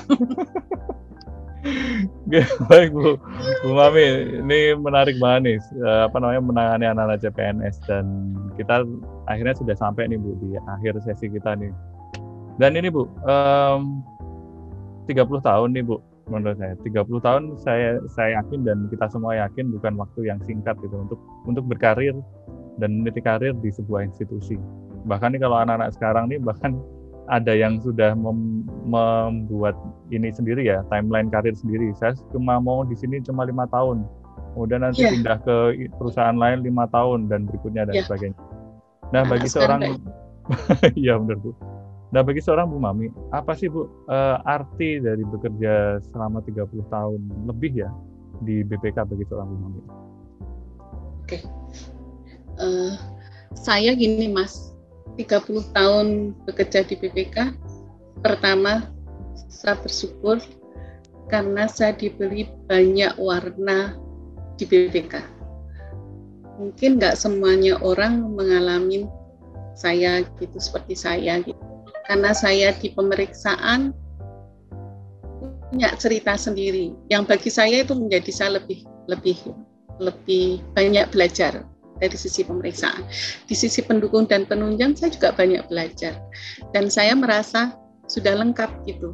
Baik Bu Mami, ini menarik banget nih menangani anak-anak CPNS, dan kita akhirnya sudah sampai nih Bu di akhir sesi kita nih. Dan ini Bu 30 tahun nih Bu. Menurut saya 30 tahun saya yakin dan kita semua yakin bukan waktu yang singkat gitu untuk berkarir dan meniti karir di sebuah institusi. Bahkan nih kalau anak-anak sekarang nih bahkan ada yang sudah membuat ini sendiri ya, timeline karir sendiri. Saya cuma mau di sini cuma 5 tahun. Kemudian nanti pindah ke perusahaan lain 5 tahun dan berikutnya dan sebagainya. Nah, bagi seorang ya benar Bu. Nah, bagi seorang Bu Mami, apa sih Bu arti dari bekerja selama 30 tahun lebih ya di BPK bagi seorang Bu Mami? Oke. Saya gini Mas, 30 tahun bekerja di BPK, pertama saya bersyukur karena saya diberi banyak warna di BPK. Mungkin nggak semuanya orang mengalami saya gitu, seperti saya gitu. Karena saya di pemeriksaan punya cerita sendiri yang bagi saya itu menjadi saya lebih banyak belajar dari sisi pemeriksaan. Di sisi pendukung dan penunjang saya juga banyak belajar, dan saya merasa sudah lengkap gitu.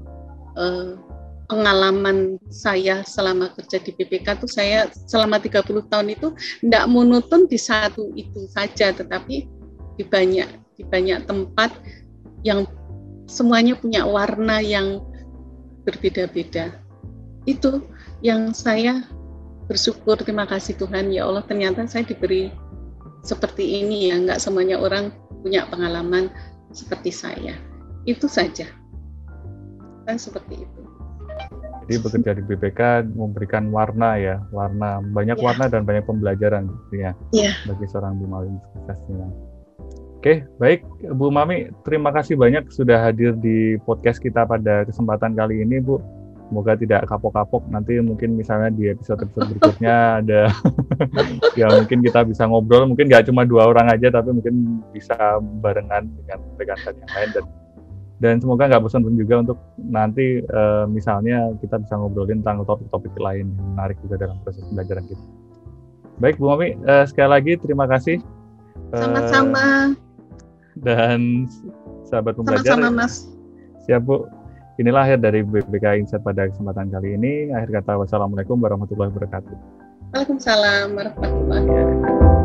Pengalaman saya selama kerja di BPK itu, saya selama 30 tahun itu tidak monoton di satu itu saja, tetapi di banyak tempat yang semuanya punya warna yang berbeda-beda. Itu yang saya bersyukur, terima kasih Tuhan, ya Allah, ternyata saya diberi seperti ini ya, nggak semuanya orang punya pengalaman seperti saya. Itu saja, kan seperti itu. Jadi bekerja di BPK memberikan warna ya, banyak warna dan banyak pembelajaran ya, bagi seorang Bu Mami suksesnya. Oke, baik Bu Mami, terima kasih banyak sudah hadir di podcast kita pada kesempatan kali ini, Bu. Semoga tidak kapok-kapok, nanti mungkin misalnya di episode berikutnya ada ya mungkin kita bisa ngobrol, mungkin nggak cuma 2 orang aja, tapi mungkin bisa barengan dengan rekan-rekan yang lain, dan semoga nggak bosan juga untuk nanti misalnya kita bisa ngobrolin tentang topik-topik lain yang menarik juga dalam proses pembelajaran kita. Baik Bu Mami, sekali lagi terima kasih. Sama-sama. Dan sahabat pembelajar. Sama-sama Mas. Siap Bu. Inilah akhir dari BPK Insight pada kesempatan kali ini. Akhir kata, wassalamualaikum warahmatullahi wabarakatuh. Waalaikumsalam warahmatullahi wabarakatuh.